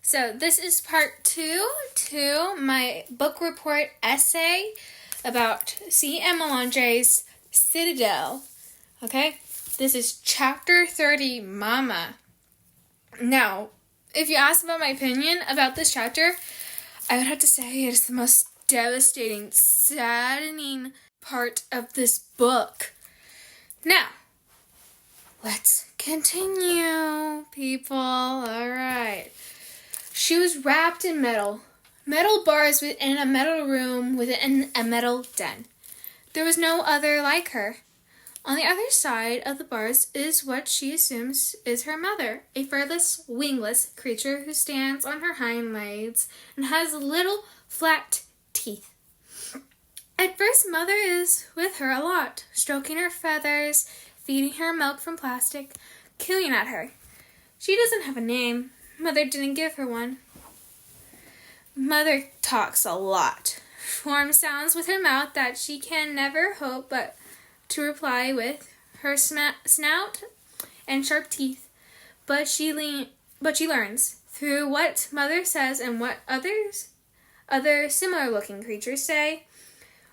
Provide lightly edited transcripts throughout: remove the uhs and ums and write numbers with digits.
So this is part 2 to my book report essay about C.M. Melange's Citadel. Okay, this is chapter 30, Mama. Now, if you ask about my opinion about this chapter, I would have to say it is the most devastating, saddening part of this book. Now, let's continue, people. Alright. She was wrapped in metal bars within a metal room within a metal den. There was no other like her. On the other side of the bars is what she assumes is her mother, a furless, wingless creature who stands on her hind legs and has little flat teeth. At first, Mother is with her a lot, stroking her feathers, feeding her milk from plastic, cooing at her. She doesn't have a name. Mother didn't give her one. Mother talks a lot, forms sounds with her mouth that she can never hope but to reply with her snout and sharp teeth. But she learns through what Mother says and what other similar-looking creatures say,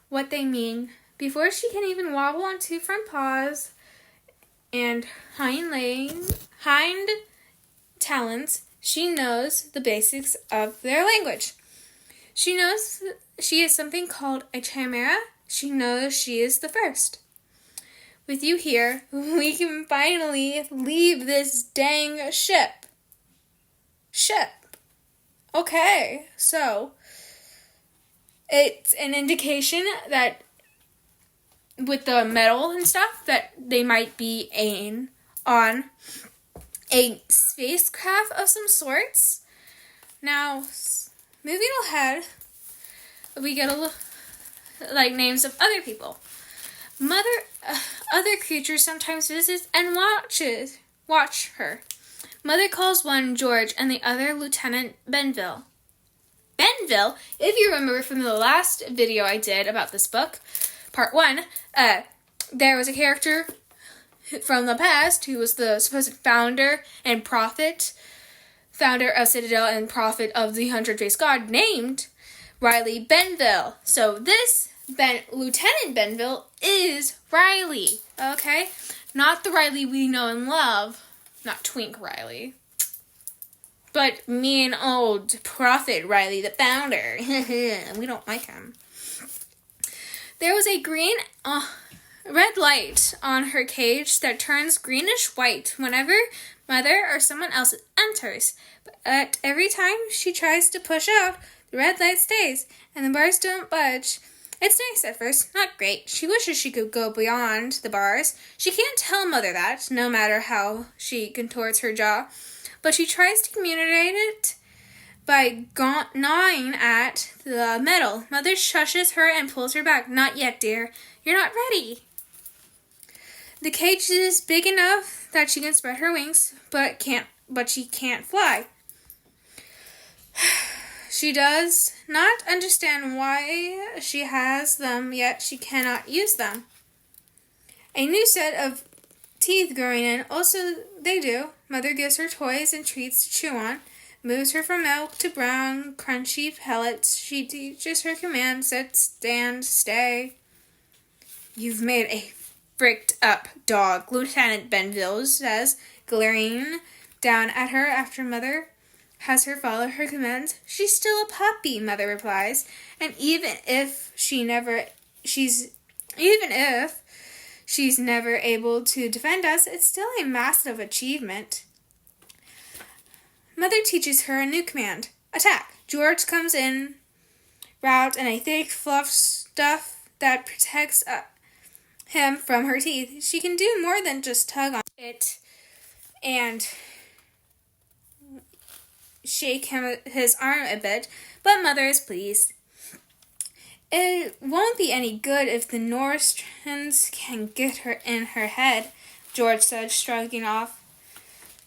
what they mean, before she can even wobble on two front paws and hind talons. She knows the basics of their language. She knows she is something called a chimera. She knows she is the first. With you here, we can finally leave this dang ship. Okay, so it's an indication that with the metal and stuff that they might be on a spacecraft of some sorts. Now, moving ahead, we get names of other people. Other creatures sometimes visit and watch her. Mother calls one George and the other Lieutenant Benville. Benville, if you remember from the last video I did about this book, part 1, there was a character from the past who was the supposed founder and founder of Citadel and prophet of the 100-Faced God, named Riley Benville. So this Lieutenant Benville is Riley, okay? Not the Riley we know and love, not Twink Riley, but mean old prophet Riley, the founder. We don't like him. There was a red light on her cage that turns greenish white whenever Mother or someone else enters. But every time she tries to push out, the red light stays, and the bars don't budge. It's nice at first, not great. She wishes she could go beyond the bars. She can't tell Mother that, no matter how she contorts her jaw. But she tries to communicate it by gnawing at the metal. Mother shushes her and pulls her back. Not yet, dear. You're not ready. The cage is big enough that she can spread her wings, but she can't fly. She does not understand why she has them, yet she cannot use them. A new set of teeth growing in, also they do. Mother gives her toys and treats to chew on, moves her from milk to brown, crunchy pellets. She teaches her commands, sit, stand, stay. You've made a fricked up dog, Lieutenant Benville says, glaring down at her after Mother has her follow her commands. She's still a puppy, Mother replies, and even if she's never able to defend us, it's still a massive achievement. Mother teaches her a new command. Attack. George comes in, wrapped in a thick fluff stuff that protects him from her teeth. She can do more than just tug on it and shake his arm a bit, but Mother is pleased. It won't be any good if the Norwegians can get her in her head, George said, shrugging off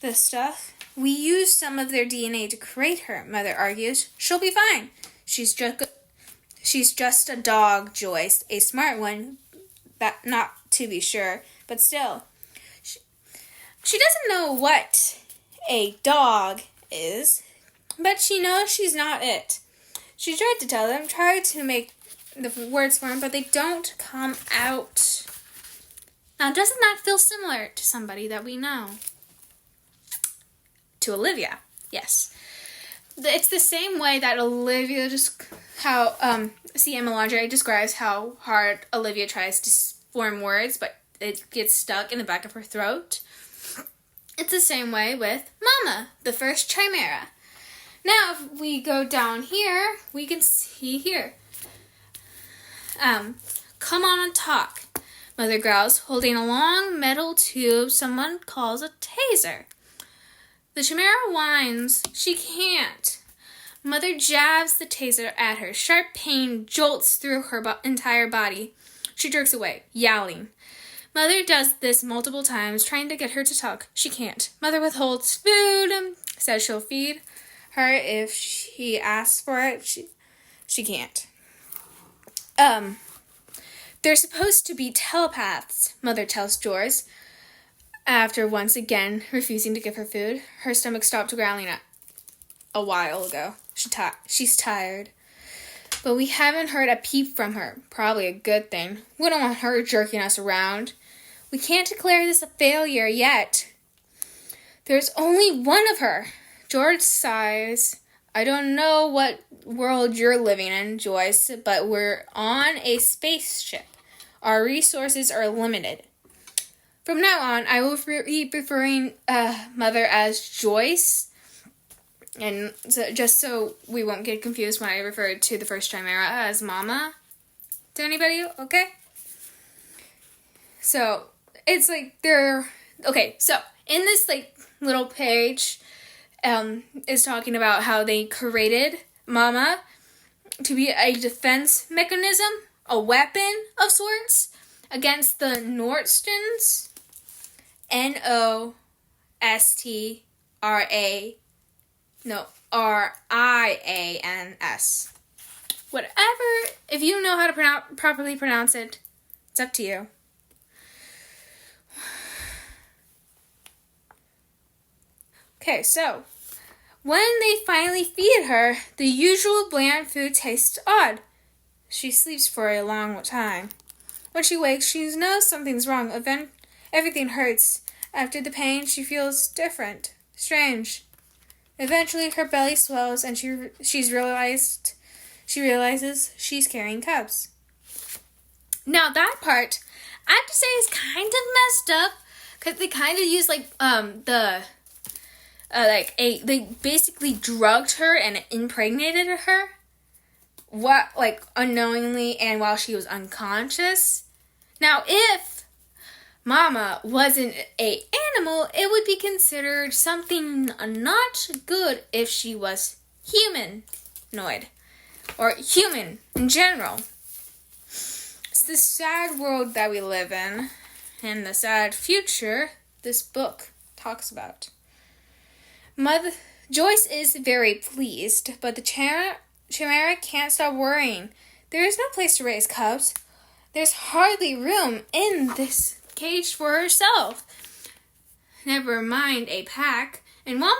the stuff. We used some of their DNA to create her, Mother argues. She'll be fine. She's just a dog, Joyce, a smart one, that not to be sure, but still. She doesn't know what a dog is, but she knows she's not it. She tried to tell them, tried to make the words for them, but they don't come out. Now, doesn't that feel similar to somebody that we know? To Olivia, yes. It's the same way that Olivia C.M. Melandre describes how hard Olivia tries to form words, but it gets stuck in the back of her throat. It's the same way with Mama, the first chimera. Now, if we go down here, we can see here. Come on and talk, Mother growls, holding a long metal tube someone calls a taser. The chimera whines. She can't. Mother jabs the taser at her. Sharp pain jolts through her entire body. She jerks away, yowling. Mother does this multiple times, trying to get her to talk. She can't. Mother withholds food, says she'll feed her if she asks for it. She can't. They're supposed to be telepaths, Mother tells George. After once again refusing to give her food, her stomach stopped growling a while ago. She's tired. But we haven't heard a peep from her. Probably a good thing. We don't want her jerking us around. We can't declare this a failure yet. There's only one of her. George sighs. I don't know what world you're living in, Joyce, but we're on a spaceship. Our resources are limited. From now on, I will be referring Mother as Joyce, and just so we won't get confused when I refer to the first chimera as Mama. To anybody? Okay? So, it's like okay, so in this little page is talking about how they created Mama to be a defense mechanism, a weapon of sorts, against the Norstons. Rians. Whatever, if you know how to properly pronounce it, it's up to you. Okay, so, when they finally feed her, the usual bland food tastes odd. She sleeps for a long time. When she wakes, she knows something's wrong. Everything hurts. After the pain, she feels different, strange. Eventually, her belly swells, and she realizes she's carrying cubs. Now, that part, I have to say, is kind of messed up, because they kind of use they basically drugged her and impregnated her, unknowingly and while she was unconscious. Now, if Mama wasn't an animal, it would be considered something not good if she was humanoid, or human in general. It's the sad world that we live in, and the sad future this book talks about. Joyce is very pleased, but the chimera can't stop worrying. There is no place to raise cubs. There's hardly room in this cage for herself. Never mind a pack. And while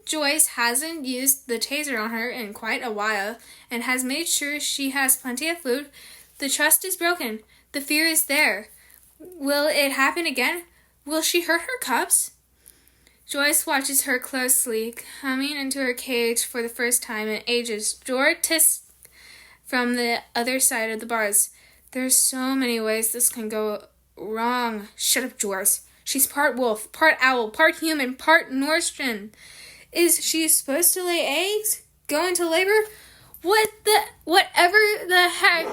Joyce hasn't used the taser on her in quite a while and has made sure she has plenty of food, the trust is broken. The fear is there. Will it happen again? Will she hurt her cubs? Joyce watches her closely, coming into her cage for the first time in ages. George tisks from the other side of the bars. There's so many ways this can go wrong. Shut up, George. She's part wolf, part owl, part human, part Norstron. Is she supposed to lay eggs? Go into labor? Whatever the heck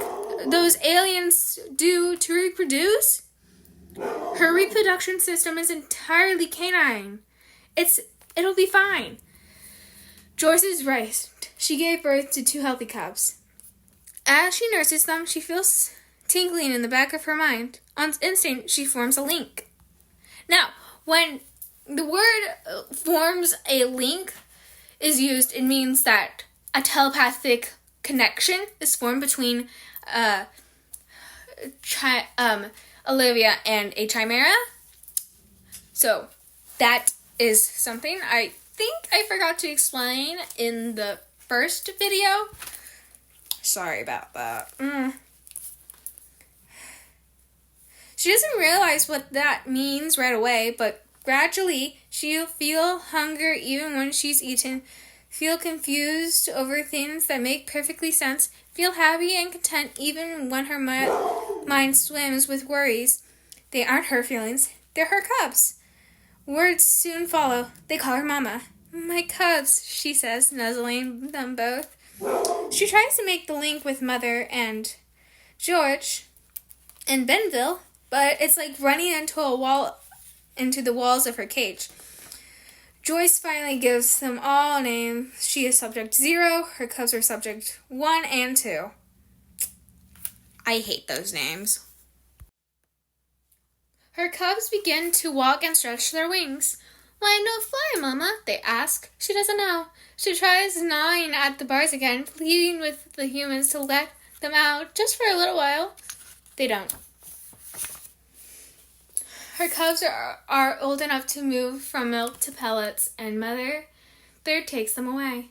those aliens do to reproduce? Her reproduction system is entirely canine. It'll be fine. Joyce is right. She gave birth to 2 healthy cubs. As she nurses them, she feels tingling in the back of her mind. On instinct, she forms a link. Now, when the word forms a link is used, it means that a telepathic connection is formed between Olivia and a chimera. So, that is something I think I forgot to explain in the first video. Sorry about that. She doesn't realize what that means right away, but gradually she'll feel hunger even when she's eaten, feel confused over things that make perfectly sense, feel happy and content even when her mind swims with worries. They aren't her feelings, they're her cubs. Words soon follow. They call her Mama. My cubs, she says, nuzzling them both. She tries to make the link with Mother and George and Benville, but it's like running into the walls of her cage. Joyce finally gives them all a name. She is Subject 0. Her cubs are Subject 1 and 2. I hate those names. Her cubs begin to walk and stretch their wings. Why no fly, Mama? They ask. She doesn't know. She tries gnawing at the bars again, pleading with the humans to let them out just for a little while. They don't. Her cubs are old enough to move from milk to pellets, and Mother takes them away.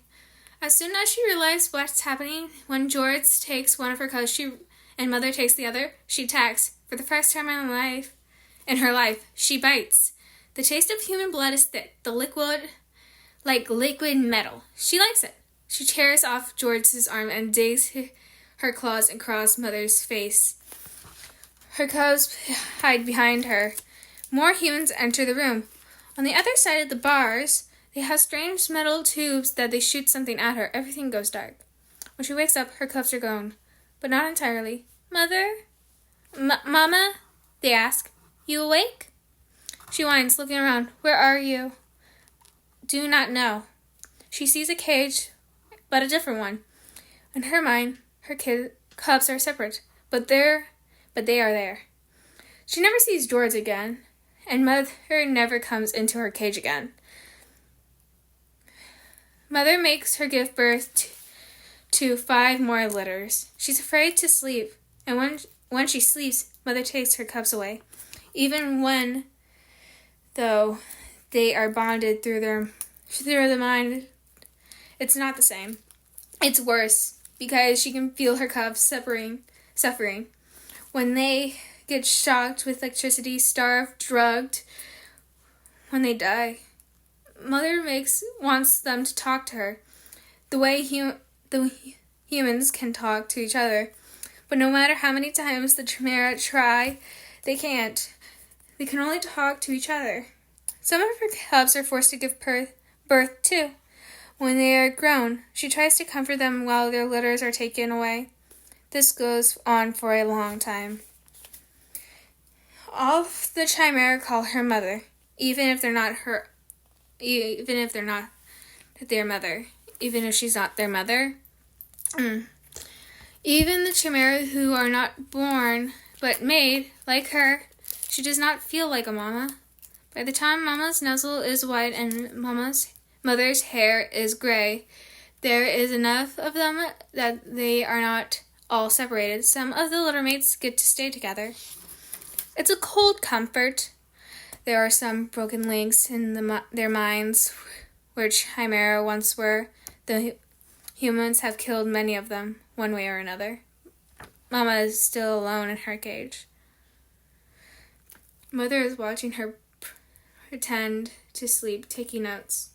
As soon as she realizes what's happening, when George takes one of her cubs and Mother takes the other, she attacks. For the first time in her life, she bites. The taste of human blood is thick, like liquid metal. She likes it. She tears off George's arm and digs her claws across Mother's face. Her cubs hide behind her. More humans enter the room. On the other side of the bars, they have strange metal tubes that they shoot something at her. Everything goes dark. When she wakes up, her cubs are gone, but not entirely. Mother? Mama? They ask. You awake? She whines, looking around. Where are you? Do not know. She sees a cage, but a different one. In her mind, her cubs are separate, but they are there. She never sees George again, and Mother never comes into her cage again. Mother makes her give birth to 5 more litters. She's afraid to sleep, and when she sleeps, Mother takes her cubs away. Even though they are bonded through the mind, it's not the same. It's worse, because she can feel her cubs suffering. When they get shocked with electricity, starved, drugged, when they die. Mother wants them to talk to her, the way the humans can talk to each other. But no matter how many times the Chimera try, they can't. They can only talk to each other. Some of her cubs are forced to give birth too. When they are grown, she tries to comfort them while their litters are taken away. This goes on for a long time. All of the Chimera call her Mother, even if she's not their mother. Even the Chimera who are not born but made, like her, she does not feel like a mama. By the time Mama's nuzzle is white and Mother's hair is gray, there is enough of them that they are not all separated. Some of the littermates get to stay together. It's a cold comfort. There are some broken links in their minds where Chimera once were. The humans have killed many of them, one way or another. Mama is still alone in her cage. Mother is watching her pretend to sleep, taking notes.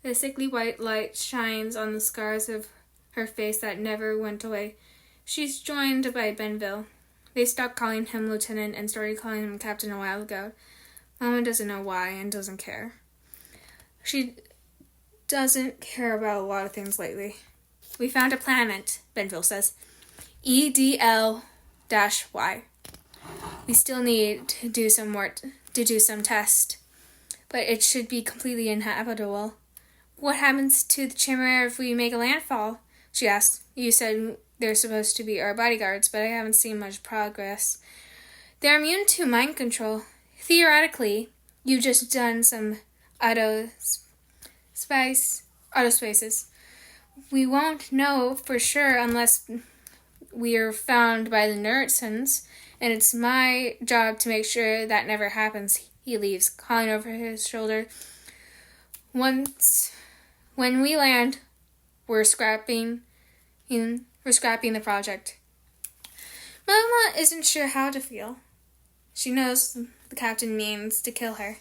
The sickly white light shines on the scars of her face that never went away. She's joined by Benville. They stopped calling him Lieutenant and started calling him Captain a while ago. Mama doesn't know why and doesn't care. She doesn't care about a lot of things lately. We found a planet, Benville says. EDL-Y. We still need to do some tests, but it should be completely inhabitable. What happens to the Chimera if we make a landfall? She asked. You said they're supposed to be our bodyguards, but I haven't seen much progress. They're immune to mind control. Theoretically, you've just done some autospaces. We won't know for sure unless we are found by the Nurtsons, and it's my job to make sure that never happens. He leaves, calling over his shoulder. When we land, we're scrapping the project. Mama isn't sure how to feel. She knows the captain means to kill her,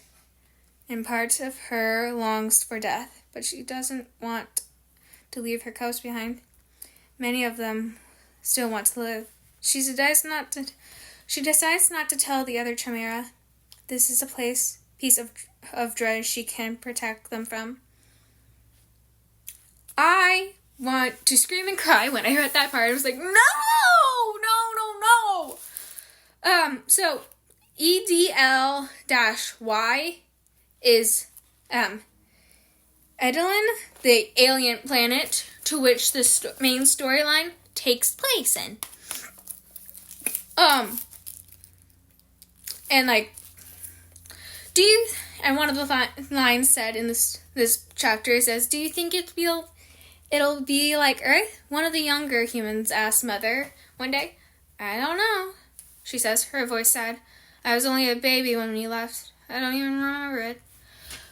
and part of her longs for death, but she doesn't want to leave her cubs behind. Many of them still want to live. She decides not to tell the other Chimera. This is a piece of dread she can protect them from. I want to scream and cry when I heard that part. I was like, no! So EDL-Y is Edelin, the alien planet to which the main storyline takes place in. And one of the lines said in this chapter says, "Do you think it'll be like Earth?" One of the younger humans asked Mother one day. "I don't know," she says, her voice sad. "I was only a baby when we left. I don't even remember it."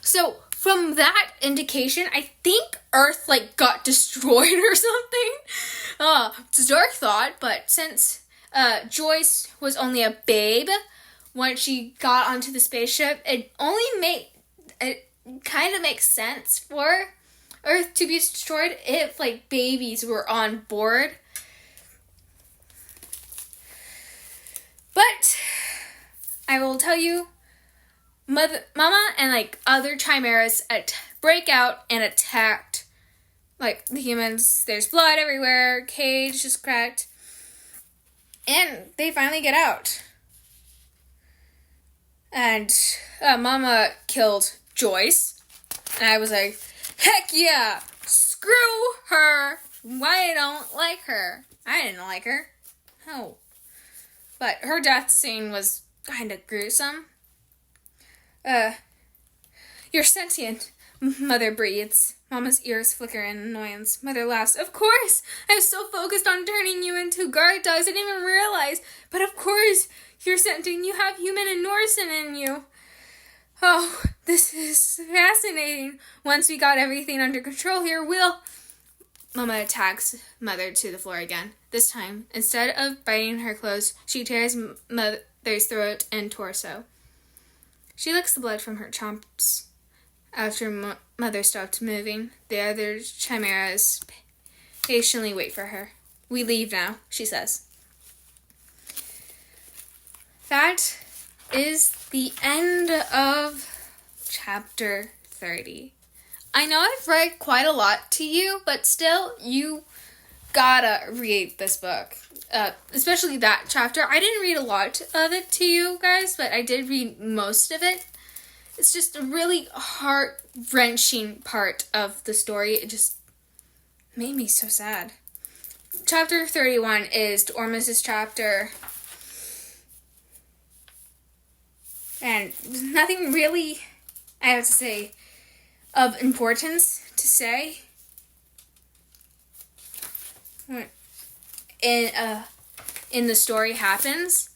So from that indication, I think Earth got destroyed or something. It's a dark thought, but since Joyce was only a babe when she got onto the spaceship, it kind of makes sense for Earth to be destroyed if babies were on board. But I will tell you, Mama and other chimeras break out and attacked the humans. There's blood everywhere, cage is cracked, and they finally get out. And Mama killed Joyce, and I was like, heck yeah, screw her. I don't like her. I didn't like her. No. But her death scene was kind of gruesome. "You're sentient," Mother breathes. Mama's ears flicker in annoyance. Mother laughs. "Of course! I was so focused on turning you into guard dogs I didn't even realize. But of course, you're sentient. You have human and Norsen in you. Oh, this is fascinating. Once we got everything under control here, Mama attacks Mother to the floor again. This time, instead of biting her close, she tears Mother's throat and torso. She licks the blood from her chomps. After Mother stopped moving, the other chimeras patiently wait for her. "We leave now," she says. That is the end of chapter 30. I know I've read quite a lot to you, but still, you gotta read this book. Especially that chapter. I didn't read a lot of it to you guys, but I did read most of it. It's just a really heart-wrenching part of the story. It just made me so sad. Chapter 31 is Ormus's chapter. And there's nothing really, I have to say, of importance to say. In the story happens.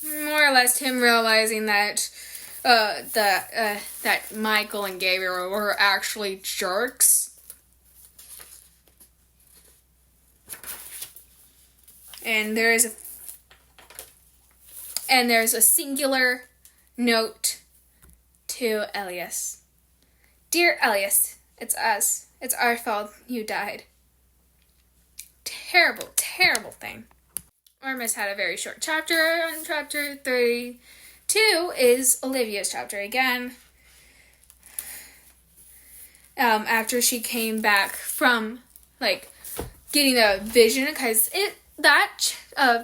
More or less him realizing that that Michael and Gabriel were actually jerks. And there's a singular note to Elias. "Dear Elias, it's us. It's our fault you died." Terrible, terrible thing. Ormus had a very short chapter, and chapter 32 is Olivia's chapter again. After she came back from, getting a vision, because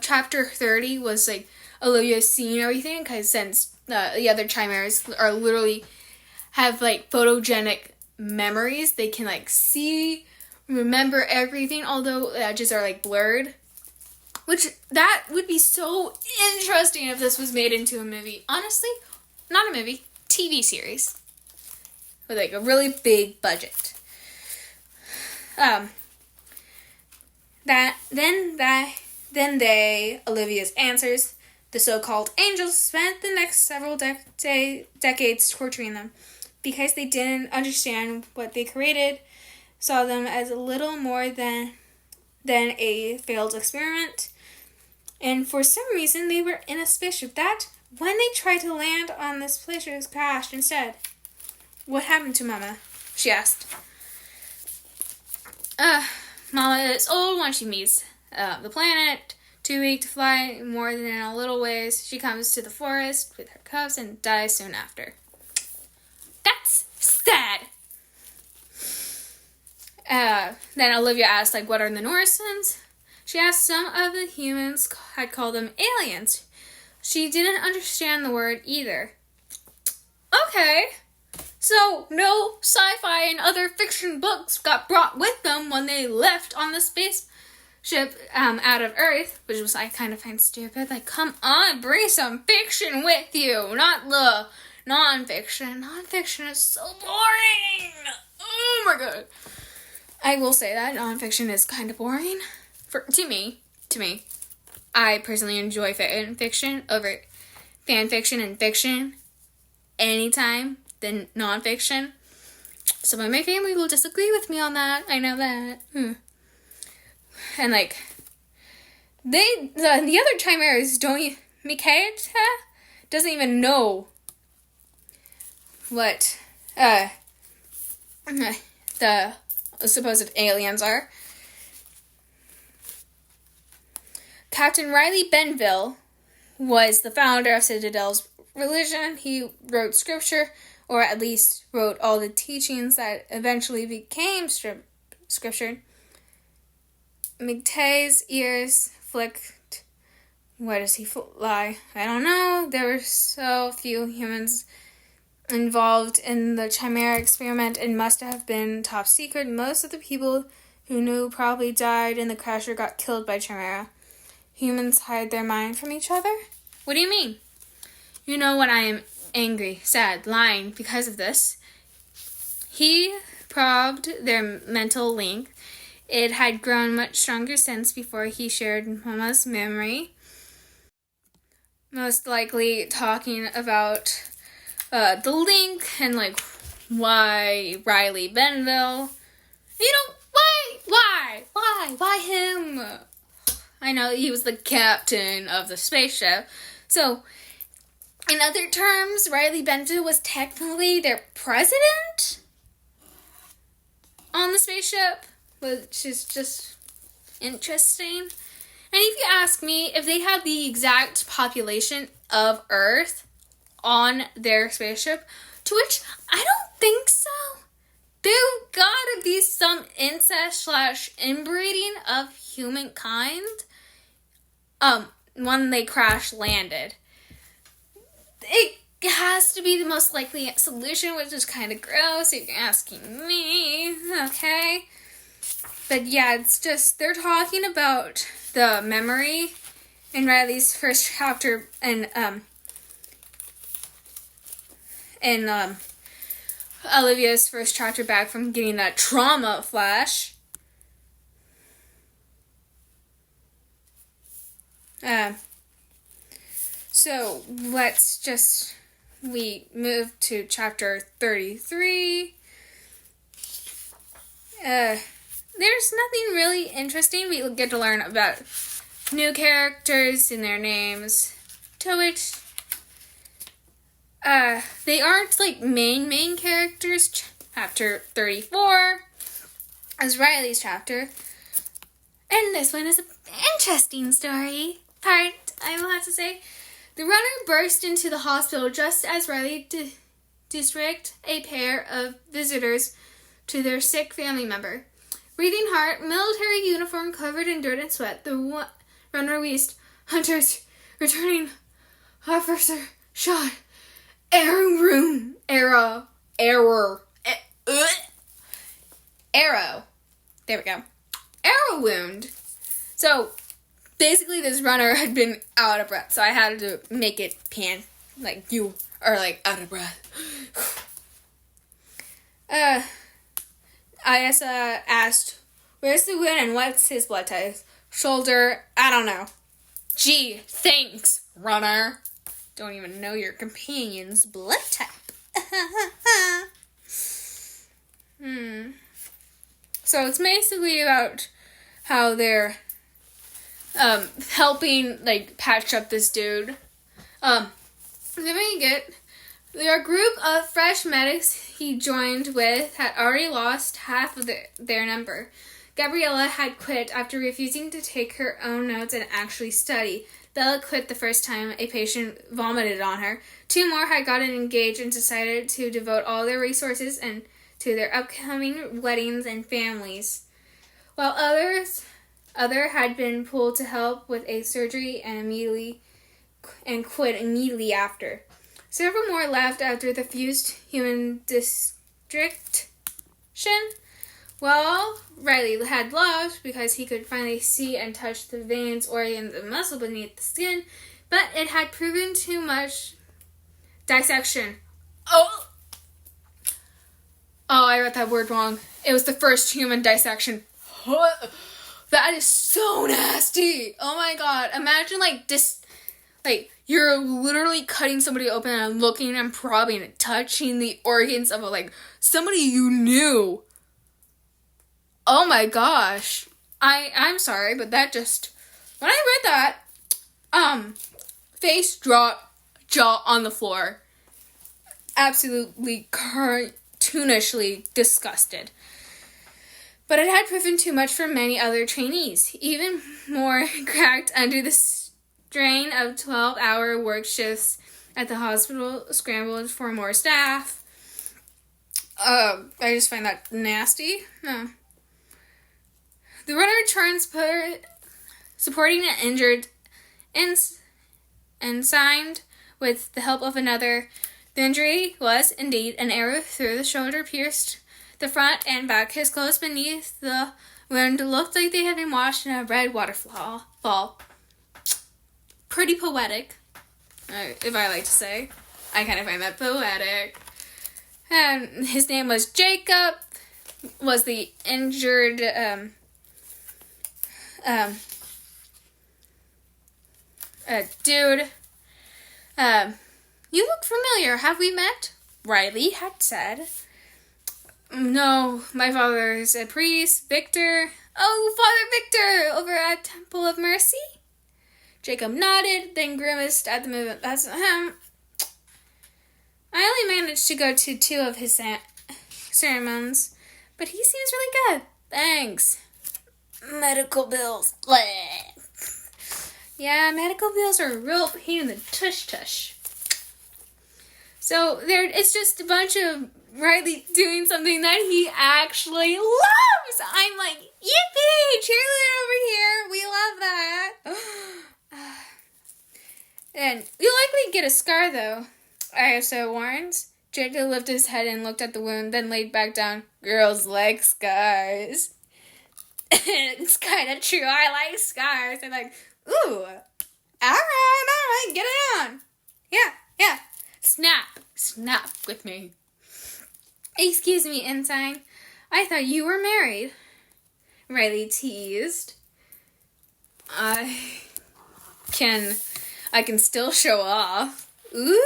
chapter 30 was, Olivia seeing everything, because since the other chimeras are literally have, photogenic memories, they can, remember everything, although the edges are, blurred. Which, that would be so interesting if this was made into a movie. Honestly, not a movie, TV series. With, a really big budget. Olivia's answers The so-called angels spent the next several decades torturing them because they didn't understand what they created, saw them as little more than a failed experiment. And for some reason, they were in a spaceship that, when they tried to land on this spaceship, crashed instead. What happened to Mama? She asked. Mama is old when she meets the planet. Too weak to fly more than a little ways. She comes to the forest with her cubs and dies soon after. That's sad. Then Olivia asked, what are the Norseans? She asked some of the humans had called them aliens. She didn't understand the word either. Okay. So, no sci-fi and other fiction books got brought with them when they left on the spaceship out of Earth, which was, I kind of find stupid. Come on, bring some fiction with you, not the non-fiction. Non-fiction is so boring. Oh my god. I will say that non-fiction is kind of boring. To me. I personally enjoy fan fiction over fan fiction and fiction anytime than non-fiction. Some of my family will disagree with me on that. I know that. And the other chimeras Mikaeta doesn't even know what the supposed aliens are. Captain Riley Benville was the founder of Citadel's religion. He wrote scripture, or at least wrote all the teachings that eventually became scripture. Migtay's ears flicked. Where does he fly? I don't know. There were so few humans involved in the Chimera experiment and must have been top secret. Most of the people who knew probably died in the crash or got killed by Chimera. Humans hide their mind from each other? What do you mean? You know when I am angry, sad, lying because of this. He probed their mental link. It had grown much stronger since before he shared Mama's memory. Most likely talking about the link and why Riley Benville. Why him? I know he was the captain of the spaceship. So, in other terms, Riley Benville was technically their president on the spaceship, which is just interesting. And if you ask me, if they had the exact population of Earth on their spaceship, to which I don't think so, there gotta be some incest / inbreeding of humankind when they crash landed. It has to be the most likely solution, which is kind of gross if you're asking me, okay? But yeah, it's just, they're talking about the memory in Riley's first chapter and Olivia's first chapter back from getting that trauma flash. So we move to chapter 33. There's nothing really interesting. We get to learn about new characters and their names, to which they aren't main characters. Chapter 34 is Riley's chapter, and this one is an interesting story part, I will have to say. The runner burst into the hospital just as Riley distracted a pair of visitors to their sick family member. Breathing hard, military uniform covered in dirt and sweat, the runner wheezed. Hunters, returning officer, shot. Arrow. There we go. Arrow wound. So, basically this runner had been out of breath, so I had to make it pant, you are out of breath. Isa asked, where's the wound and what's his blood type? Shoulder, I don't know. Gee, thanks, runner. Don't even know your companion's blood type. So it's basically about how they're helping like patch up this dude. Their group of fresh medics he joined with had already lost half of their number. Gabriella had quit after refusing to take her own notes and actually study. Bella quit the first time a patient vomited on her. 2 more had gotten engaged and decided to devote all their resources and to their upcoming weddings and families, while other had been pulled to help with a surgery and quit immediately after. Several more left after the fused human distriction. Well, Riley had loved because he could finally see and touch the veins, organs, and muscle beneath the skin, but it had proven too much dissection. Oh, I read that word wrong. It was the first human dissection. That is so nasty. Oh my god. Imagine you're literally cutting somebody open and looking and probing and touching the organs of somebody you knew. Oh my gosh. I'm sorry, but that just, when I read that, face drop, jaw on the floor. Absolutely cartoonishly disgusted. But it had proven too much for many other trainees, even more cracked under the strain of 12-hour work shifts at the hospital, scrambled for more staff. I just find that nasty. No. The runner transport supporting an injured ensign with the help of another. The injury was indeed an arrow through the shoulder, pierced the front and back. His clothes beneath the wound looked like they had been washed in a red waterfall. Pretty poetic, if I like to say. I kind of find that poetic. And his name was Jacob, was the injured dude. You look familiar. Have we met? Riley had said. No, my father is a priest. Victor. Oh, Father Victor, over at Temple of Mercy? Jacob nodded, then grimaced at the movement. That's him. I only managed to go to 2 of his sermons, but he seems really good. Thanks. Medical bills. Bleh. Yeah, medical bills are a real pain in the tush-tush. So it's just a bunch of Riley doing something that he actually loves. I'm like, yippee, cheerleader over here. We love that. And you'll likely get a scar, though, ISO warns. Jacob lifted his head and looked at the wound, then laid back down. Girls like scars. It's kind of true. I like scars. I'm like, ooh, all right, get it on. Yeah. Snap with me. Excuse me, ensign. I thought you were married. Riley teased. I can still show off. Ooh.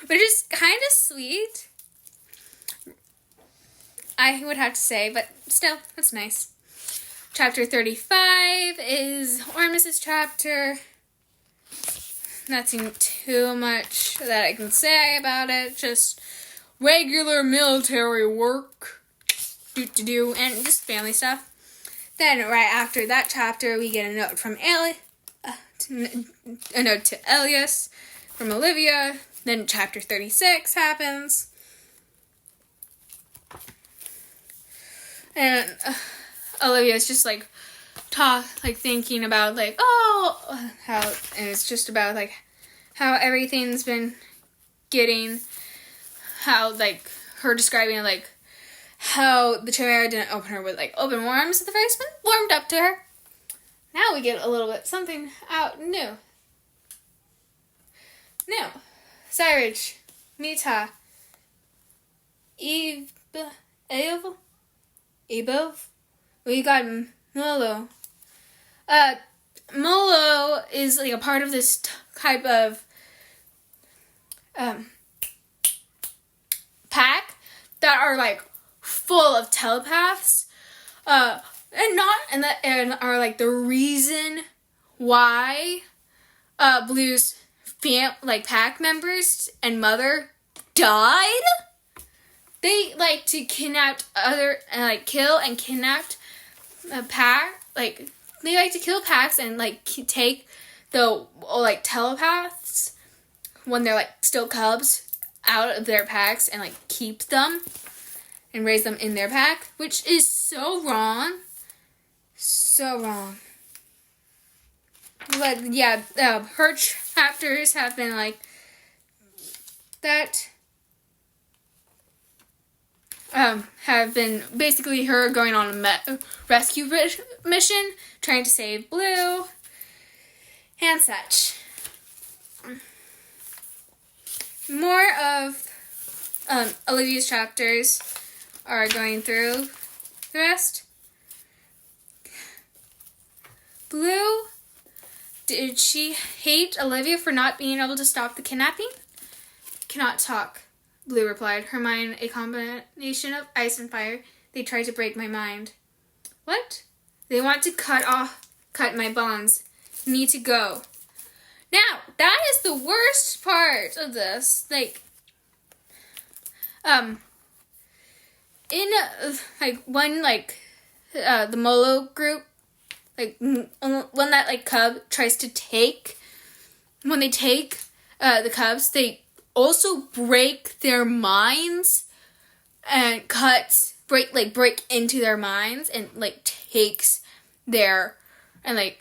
Which is kind of sweet, I would have to say, but still, that's nice. Chapter 35 is Ormus's chapter. Nothing too much that I can say about it. Just regular military work. And just family stuff. Then, right after that chapter, we get a note from a note to Elias from Olivia. Then chapter 36 happens. And Olivia's just thinking about how, and it's just about how everything's been getting, how her describing how the Chimera didn't open her with open arms at the first one, warmed up to her. Now we get a little bit something out new. Cyrage, Mita, Ebov, we got Milo. Molo is like a part of this type of pack that are like full of telepaths, and are like the reason why Blue's pack members and mother died. They like to kidnap kill and kidnap a pack. Like they like to kill packs and like take the telepaths when they're like still cubs out of their packs and like keep them and raise them in their pack, which is so wrong. So wrong. But yeah, her chapters have been like that. Have been basically her going on a rescue mission, trying to save Blue, and such. More of Olivia's chapters are going through the rest. Blue, did she hate Olivia for not being able to stop the kidnapping? Cannot talk, Blue replied, her mind a combination of ice and fire. They tried to break my mind. What? They want to cut my bonds. Need to go. Now, that is the worst part of this. Like, in, one, the Molo group, when that, cub tries to take, when they take, the cubs, they also break their minds and break into their minds and, takes their, and,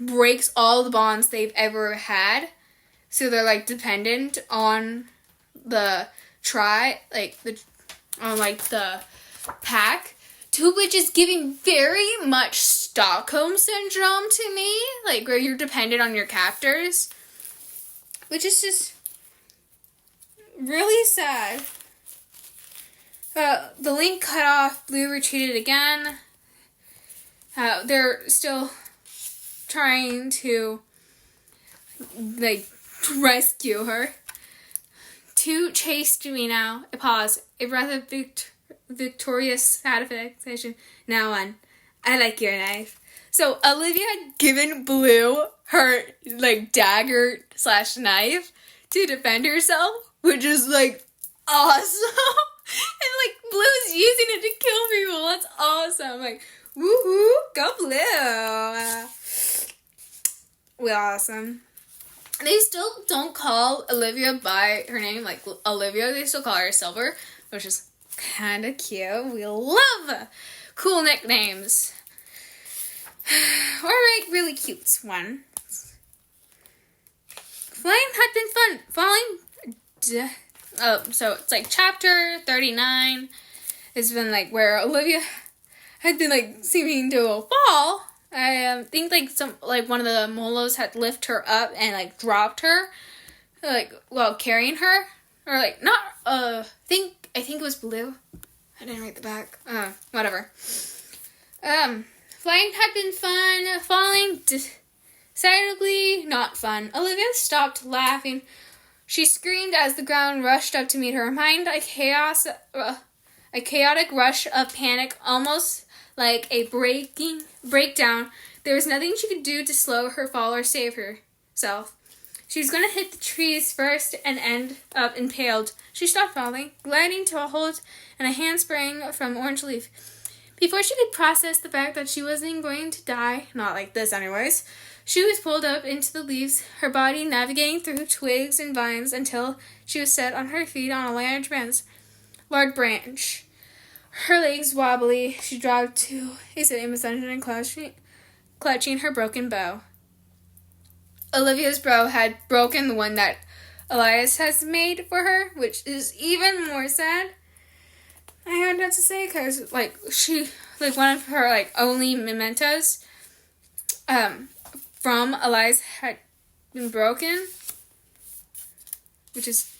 breaks all the bonds they've ever had. So they're, dependent on the the pack, to which is giving very much Stockholm Syndrome to me, where you're dependent on your captors, which is just really sad. The link cut off, Blue retreated again. They're still trying to, rescue her. Two chased me now. A pause. A breath of victorious satisfaction. Now on. I like your knife. So, Olivia had given Blue her, dagger / knife to defend herself, which is, awesome. And, Blue's using it to kill people. That's awesome. Woohoo, go Blue. We're awesome. They still don't call Olivia by her name, Olivia. They still call her Silver, which is kind of cute. We love cool nicknames. Or, really cute ones. Flying had been fun. So it's, chapter 39 has been, where Olivia had been, seeming to fall. I think one of the Molos had lifted her up and dropped her, while carrying her, or not. I think it was Blue. I didn't read the back. Whatever. Flying had been fun. Falling decidedly not fun. Olivia stopped laughing. She screamed as the ground rushed up to meet her. Mind a chaotic rush of panic, almost like a breakdown. There was nothing she could do to slow her fall or save herself. She was going to hit the trees first and end up impaled. She stopped falling, gliding to a hold, and a hand sprang from orange leaf. Before she could process the fact that she wasn't going to die, not like this anyways, she was pulled up into the leaves, her body navigating through twigs and vines until she was set on her feet on a large branch. Her legs wobbly, she dropped to a sitting position and clutching her broken bow. Olivia's bow had broken, the one that Elias has made for her, which is even more sad. I had to say, because, she, one of her, only mementos, from Elias had been broken, which is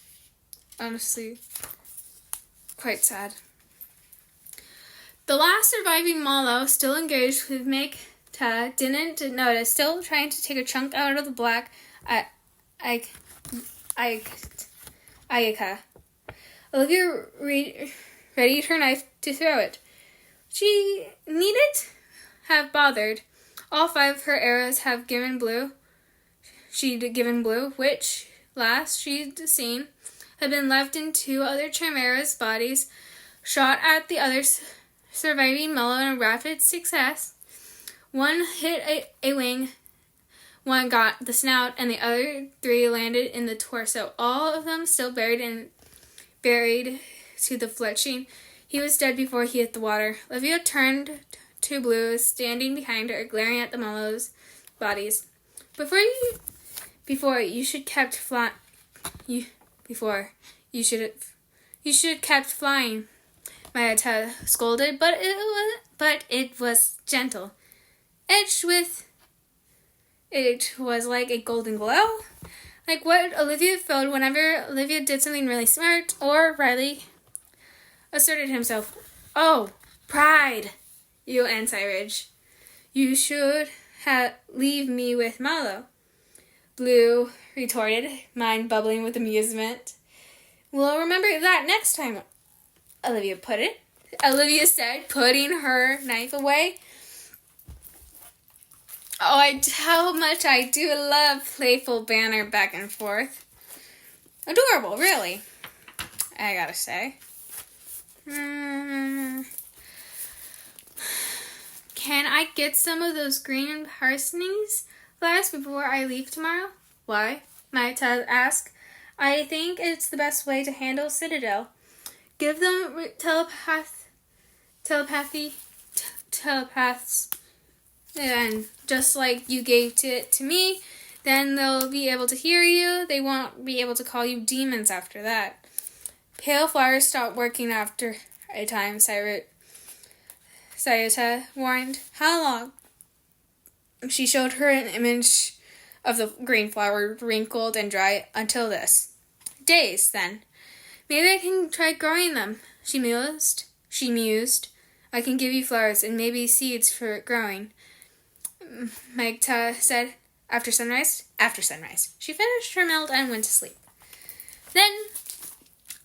honestly quite sad. The last surviving Molo, still engaged, would make didn't notice, still trying to take a chunk out of the black Ayaka. Olivia readied her knife to throw it. She needn't have bothered. All 5 of her arrows had given blue, which last she'd seen had been left in 2 other chimeras' bodies, shot at the others, surviving Mellow in rapid success. One hit a wing, one got the snout, and the other 3 landed in the torso, all of them still buried to the fletching. He was dead before he hit the water. Olivia turned to Blue, standing behind her, glaring at the Mallows' bodies. Before you should have kept flying, Mayata scolded, but it was gentle, edged with. It was like a golden glow, like what Olivia felt whenever Olivia did something really smart or Riley asserted himself. Oh, pride, you and Cyrage. You should leave me with Mallow, Blue retorted, mind bubbling with amusement. We'll remember that next time, Olivia said, putting her knife away. Oh, how much I do love playful banter back and forth. Adorable, really, I gotta say. Can I get some of those green parsnips flowers before I leave tomorrow? Why? Mayata asked. I think it's the best way to handle Citadel. Give them telepaths, and just like you gave it to me, then they'll be able to hear you. They won't be able to call you demons after that. Pale flowers stop working after a time, Sayata warned. How long? She showed her an image of the green flower, wrinkled and dry, until this. Days, then. Maybe I can try growing them, she mused. I can give you flowers and maybe seeds for growing, Magta said. After sunrise. She finished her meal and went to sleep. Then,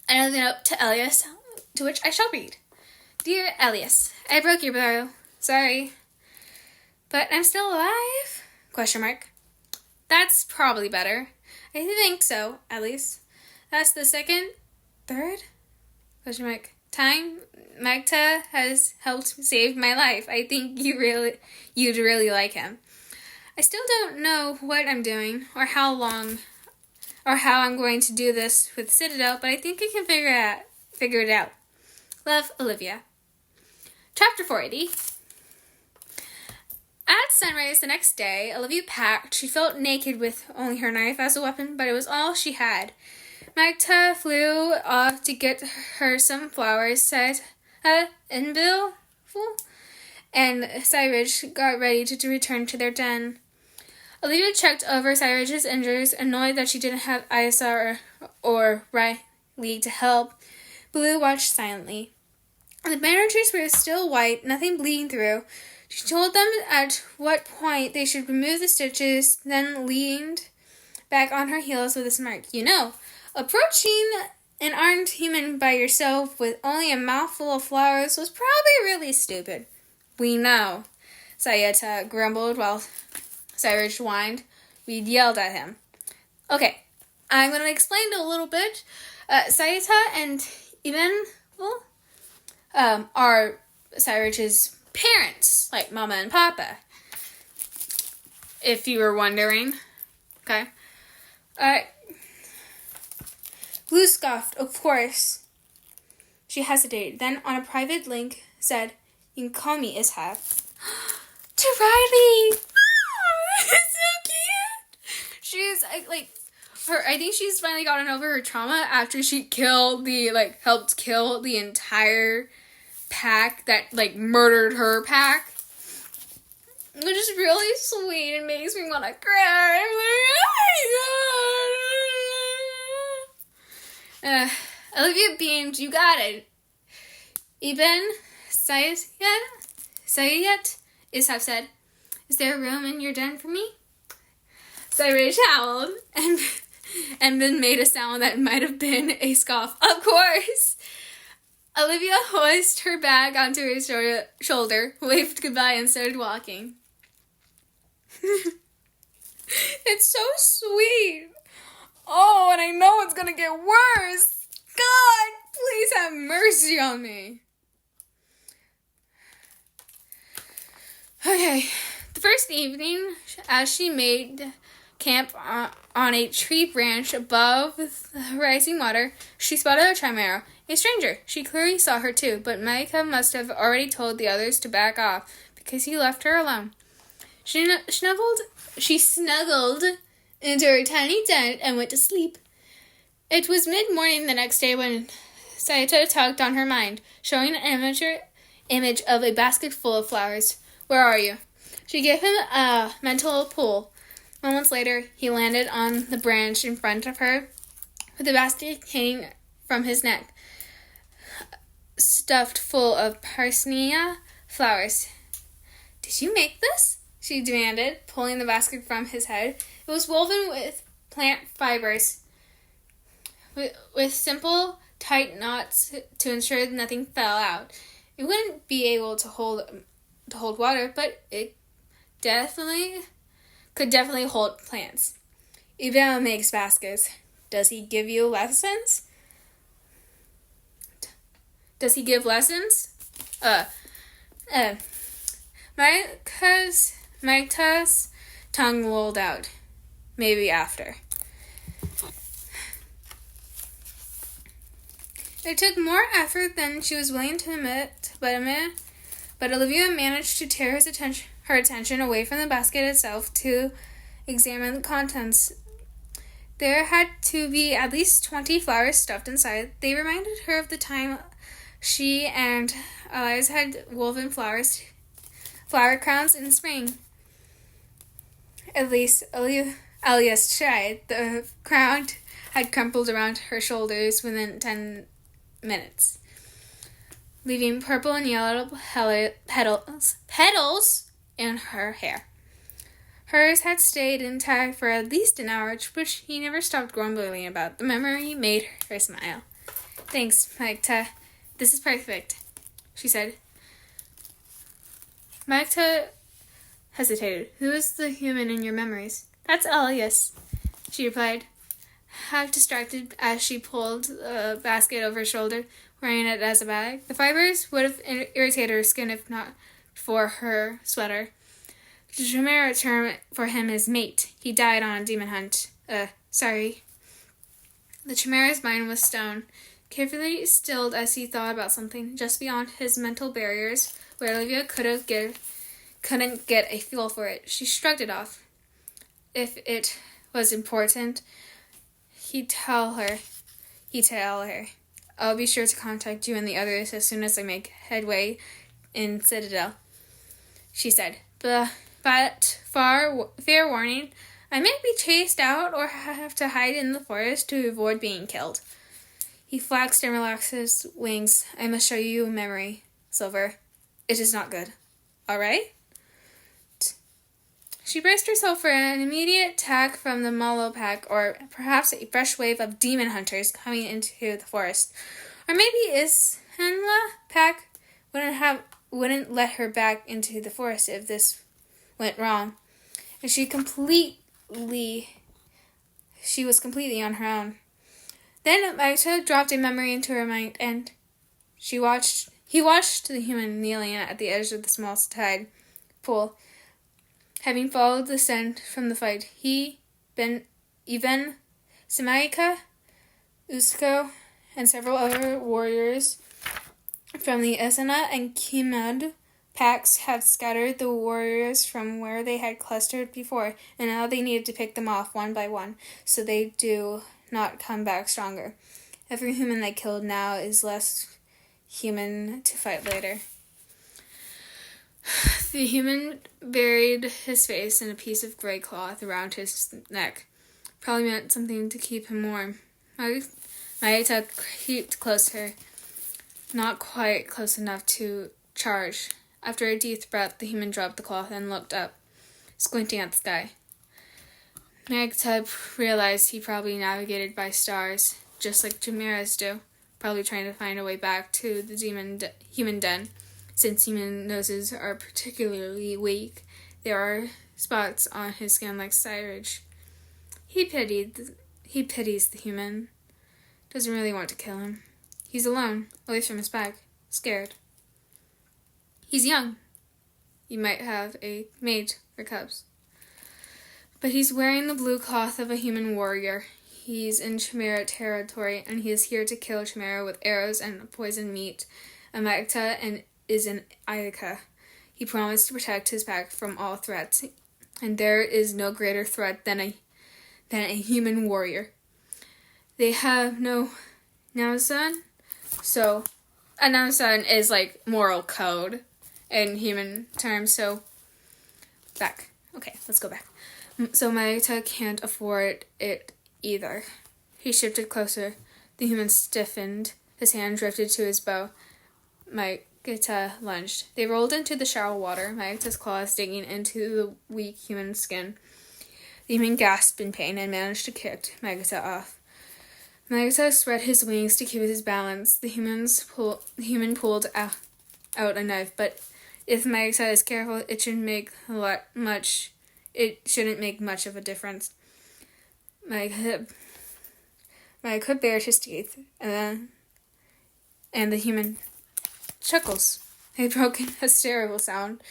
another note to Elias, to which I shall read. Dear Elias, I broke your bow. Sorry. But I'm still alive? ? That's probably better. I think so, at least. That's the third? ? Time Magta has helped save my life. I think you'd really like him. I still don't know what I'm doing or how I'm going to do this with Citadel, but I think I can figure it out. Love, Olivia. Chapter 480. At sunrise the next day, Olivia packed. She felt naked with only her knife as a weapon, but it was all she had. Magta flew off to get her some flowers, said and Bill, and Cyrage got ready to return to their den. Olivia checked over Cyrage's injuries, annoyed that she didn't have Isa or Riley to help. Blue watched silently. The bandages were still white, nothing bleeding through. She told them at what point they should remove the stitches, then leaned back on her heels with a smirk. You know, approaching an armed human by yourself with only a mouthful of flowers was probably really stupid. We know, Sayata grumbled while Cyrage whined. We yelled at him. Okay, I'm going to explain a little bit. Sayata and Iben are Cyrage's parents, like Mama and Papa, if you were wondering. Okay. Blue scoffed, of course. She hesitated, then on a private link said, You can call me Ishak. To Riley! It's so cute! She's I think she's finally gotten over her trauma after she helped kill the entire pack that, murdered her pack. Which is really sweet and makes me want to cry. I'm like, oh my God. Olivia beamed, you got it. Ibn Sayyid, Ishaq said, Is there room in your den for me? Cyrus howled and then made a sound that might have been a scoff. Of course! Olivia hoisted her bag onto her shoulder, waved goodbye, and started walking. It's so sweet. Oh, and I know it's gonna get worse. God, please have mercy on me. Okay, the first evening, as she made camp on a tree branch above the rising water, she spotted a chimera, a stranger. She clearly saw her too, but Micah must have already told the others to back off because he left her alone. She snuggled into her tiny tent and went to sleep. It was mid-morning the next day when Sayata tugged on her mind, showing an image of a basket full of flowers. Where are you? She gave him a mental pull. Moments later, he landed on the branch in front of her, with the basket hanging from his neck, stuffed full of parsley flowers. Did you make this? She demanded, pulling the basket from his head. It was woven with plant fibers, with simple, tight knots to ensure nothing fell out. It wouldn't be able to hold water, but it could definitely hold plants. Eva makes baskets. Does he give you lessons? Does he give lessons? Micah's tongue rolled out. Maybe after. It took more effort than she was willing to admit, but Olivia managed to tear her attention away from the basket itself to examine the contents. There had to be at least 20 flowers stuffed inside. They reminded her of the time she and Elias had woven flower crowns in spring. At least Elias tried. The crown had crumpled around her shoulders within 10 minutes, leaving purple and yellow petals in her hair. Hers had stayed intact for at least an hour, which he never stopped grumbling about. The memory made her smile. Thanks, Micah. This is perfect, she said. Micah hesitated. Who is the human in your memories? That's Elias, she replied, half distracted as she pulled the basket over her shoulder, wearing it as a bag. The fibers would have irritated her skin if not for her sweater. The chimera term for him is mate. He died on a demon hunt. Sorry. The chimera's mind was stone, carefully stilled as he thought about something just beyond his mental barriers, where Olivia couldn't get a feel for it. She shrugged it off. If it was important, he'd tell her. I'll be sure to contact you and the others as soon as I make headway in Citadel, she said. But fair warning, I may be chased out or have to hide in the forest to avoid being killed. He flexed and relaxed his wings. I must show you a memory, Silver. It is not good. All right? She braced herself for an immediate attack from the Mallow pack, or perhaps a fresh wave of demon hunters coming into the forest. Or maybe Ishenla pack wouldn't let her back into the forest if this went wrong. And she was completely on her own. Then Micah dropped a memory into her mind, and he watched the human kneeling at the edge of the small tide pool. Having followed the scent from the fight, Ivan, Samaika, Usko, and several other warriors from the Esena and Kimad packs had scattered the warriors from where they had clustered before, and now they needed to pick them off one by one, so they do not come back stronger. Every human they killed now is less human to fight later. The human buried his face in a piece of gray cloth around his neck. Probably meant something to keep him warm. Maeta creeped closer, not quite close enough to charge. After a deep breath, the human dropped the cloth and looked up. squinting at the sky. Magtub realized he probably navigated by stars, just like chimeras do, probably trying to find a way back to the human den. Since human noses are particularly weak, there are spots on his skin like sirage. He pities the human. Doesn't really want to kill him. He's alone, away from his pack, scared. He's young. You might have a mate or cubs. But he's wearing the blue cloth of a human warrior. He's in Chimera territory, and he is here to kill Chimera with arrows and poisoned meat. Amagta and is an Ayaka. He promised to protect his pack from all threats, and there is no greater threat than a human warrior. They have no Namsan, so a Namsan is like moral code in human terms, so back. Okay, let's go back. So Magta can't afford it either. He shifted closer. The human stiffened. His hand drifted to his bow. Magta lunged. They rolled into the shallow water, Magta's claws digging into the weak human skin. The human gasped in pain and managed to kick Magta off. Magta spread his wings to keep his balance. The human pulled out a knife, but if Magta is careful, it shouldn't make much of a difference. Magta bared his teeth, and the human chuckles. He broke in a terrible sound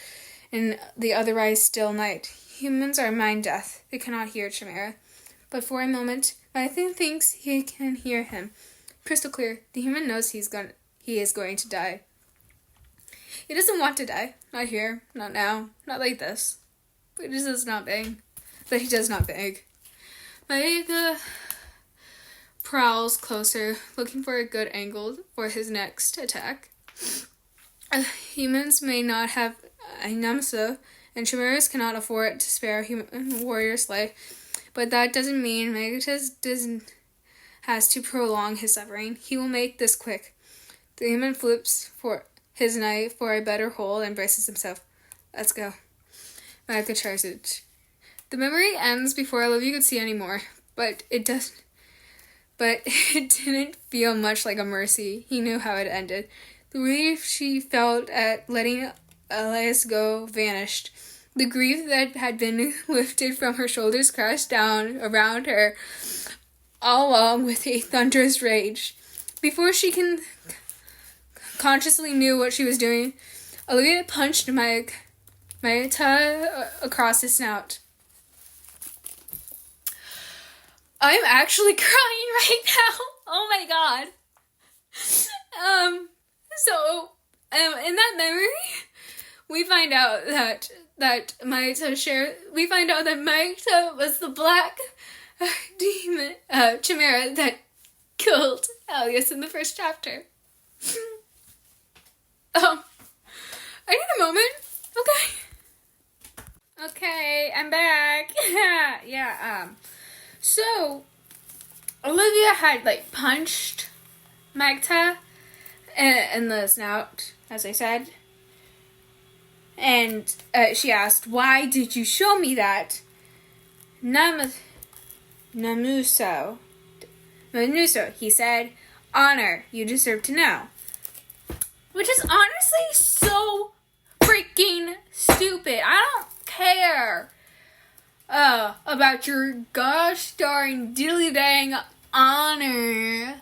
in the otherwise still night. Humans are mind deaf. They cannot hear Chimera. But for a moment, Magta thinks he can hear him. Crystal clear, the human knows he is going to die. He doesn't want to die. Not here. Not now. Not like this. But he does not beg. Magta prowls closer, looking for a good angle for his next attack. Humans may not have a Namsa, and Chimeras cannot afford to spare a human warrior's life, but that doesn't mean Magta has to prolong his suffering. He will make this quick. The human flips for his knife for a better hold and braces himself. Let's go. Magta charges. The memory ends before Olivia could see anymore, but it didn't feel much like a mercy. He knew how it ended. The relief she felt at letting Elias go vanished. The grief that had been lifted from her shoulders crashed down around her, all along with a thunderous rage. Before she consciously knew what she was doing, Olivia punched Magta across his snout. I'm actually crying right now. Oh my god. In that memory, we find out that Magta was the black demon chimera that killed Elias in the first chapter. I need a moment. Okay, I'm back. So Olivia had punched Magta in the snout, as I said, and she asked, "Why did you show me that?" Namuso, he said, "Honor, you deserve to know." Which is honestly so freaking stupid. I don't care about your gosh darn diddly dang honor.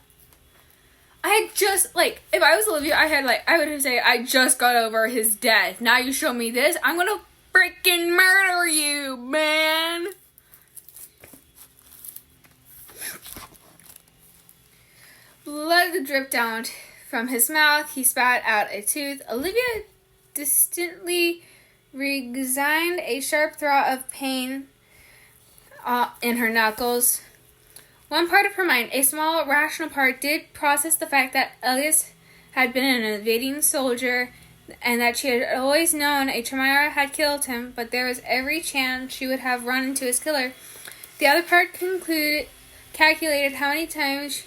If I was Olivia, I would have said, I just got over his death. Now you show me this, I'm gonna freaking murder you, man. Blood dripped down from his mouth. He spat out a tooth. Olivia distantly resigned a sharp throb of pain in her knuckles. One part of her mind, a small rational part, did process the fact that Elias had been an invading soldier and that she had always known a Chimera had killed him, but there was every chance she would have run into his killer. The other part calculated how many times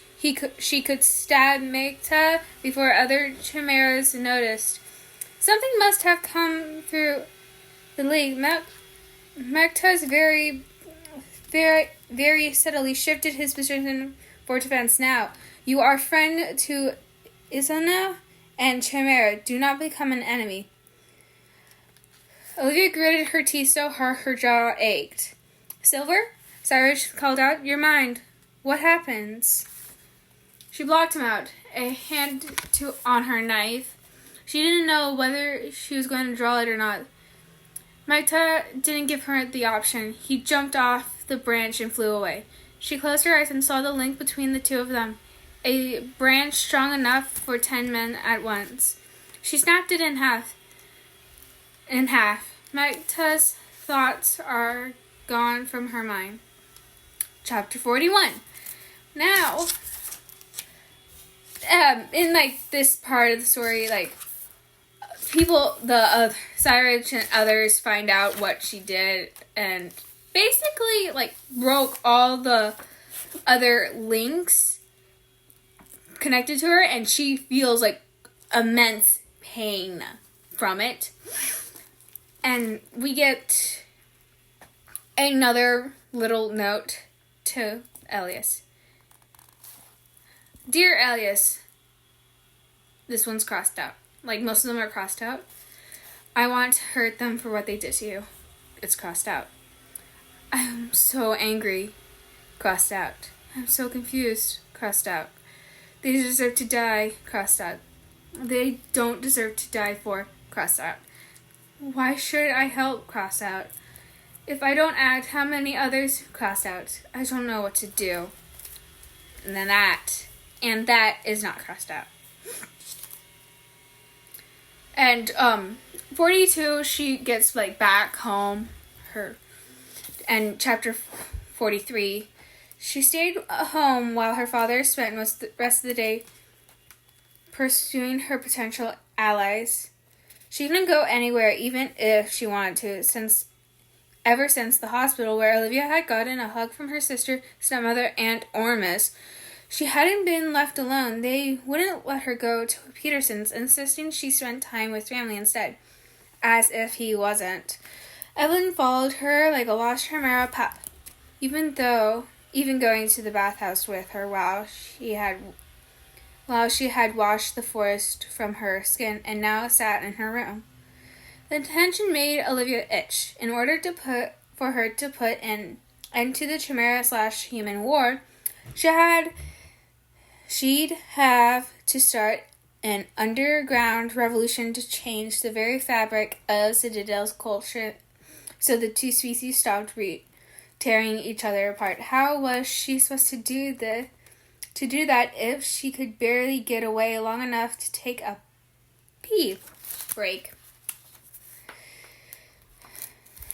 she could stab Magta before other Chimeras noticed. Something must have come through the league. Magta's very subtly shifted his position for defense now. You are friend to Isana and Chimera. Do not become an enemy. Olivia gritted her teeth so hard her jaw ached. Silver? Cyrus called out. Your mind. What happens? She blocked him out, a hand on her knife. She didn't know whether she was going to draw it or not. Magta didn't give her the option. He jumped off the branch and flew away. She closed her eyes and saw the link between the two of them, a branch strong enough for 10 men at once. She snapped it in half. Magta's thoughts are gone from her mind. Chapter 41. Now, in this part of the story, people, Cyrus and others find out what she did and basically broke all the other links connected to her, and she feels immense pain from it. And we get another little note to Elias. Dear Elias, this one's crossed out. Most of them are crossed out. I want to hurt them for what they did to you. It's crossed out. I'm so angry. Crossed out. I'm so confused. Crossed out. They deserve to die. Crossed out. They don't deserve to die for. Crossed out. Why should I help? Crossed out. If I don't act, how many others? Crossed out. I don't know what to do. And then that is not crossed out. And 42, she gets back home. And chapter 43, she stayed home while her father spent the rest of the day pursuing her potential allies. She didn't go anywhere, even if she wanted to, ever since the hospital where Olivia had gotten a hug from her sister, stepmother, and Ormus. She hadn't been left alone. They wouldn't let her go to Peterson's, insisting she spend time with family instead, as if he wasn't. Evelyn followed her like a lost Chimera pup, even going to the bathhouse with her while she had washed the forest from her skin and now sat in her room. The tension made Olivia itch. In order for her to put an end to the Chimera/human war, she'd have to start an underground revolution to change the very fabric of Citadel's culture so the two species stopped tearing each other apart. How was she supposed to do that if she could barely get away long enough to take a pee break?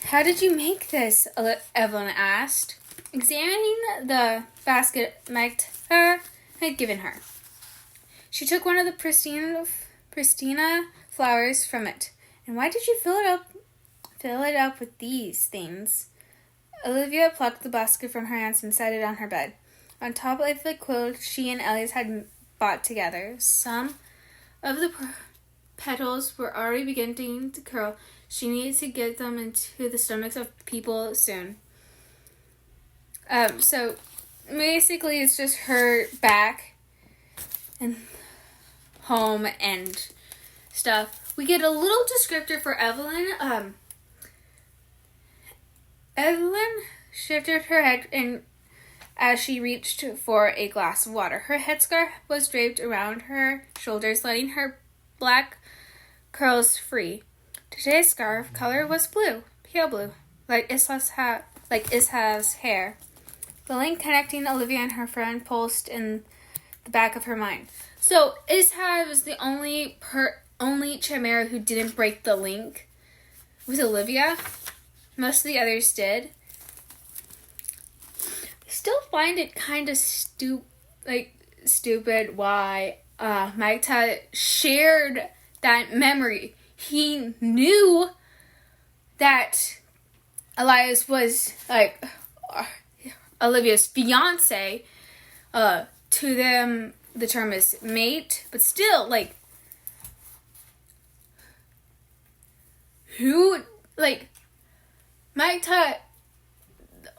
How did you make this? Evelyn asked, examining the basket Magta had given her. She took one of the Pristina flowers from it. And why did you fill it up with these things? Olivia plucked the basket from her hands and set it on her bed, on top of the quilt she and Elias had bought together. Some of the petals were already beginning to curl. She needed to get them into the stomachs of people soon. So basically it's just her back and home and stuff. We get a little descriptor for Evelyn. Evelyn shifted her head as she reached for a glass of water. Her headscarf was draped around her shoulders, letting her black curls free. Today's scarf color was blue, pale blue, like Isha's hair. The link connecting Olivia and her friend pulsed in the back of her mind. So Isha was the only Chimera who didn't break the link with Olivia. Most of the others did. I still find it kind of stupid why Magta shared that memory. He knew that Elias was Olivia's fiance. To them, the term is mate, but still, who, Mike Tut,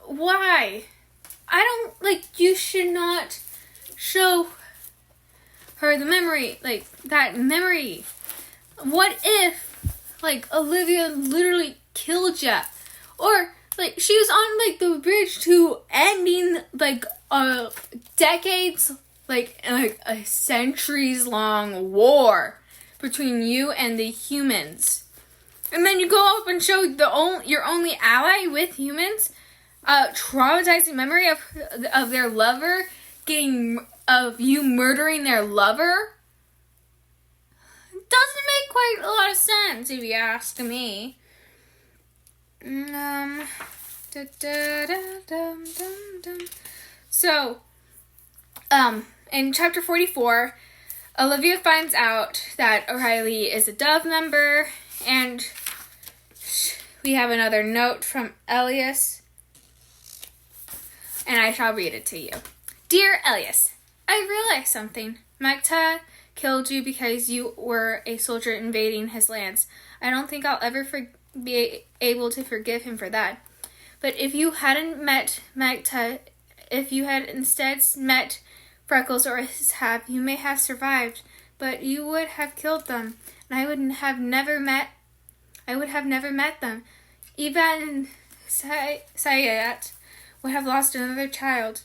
why? You should not show her the memory, that memory. What if, Olivia literally killed ya? Or, she was on, the bridge to ending, decades, a centuries-long war between you and the humans. And then you go up and show your only ally with humans a traumatizing memory of their lover of you murdering their lover. Doesn't make quite a lot of sense if you ask me. So, in chapter 44, Olivia finds out that O'Reilly is a Dove member, and we have another note from Elias, and I shall read it to you. Dear Elias, I realized something. Magta killed you because you were a soldier invading his lands. I don't think I'll ever be able to forgive him for that. But if you hadn't met Magta, if you had instead met Freckles or Ishab, you may have survived, but you would have killed them, and I would have never met them. Eva and Sayat would have lost another child.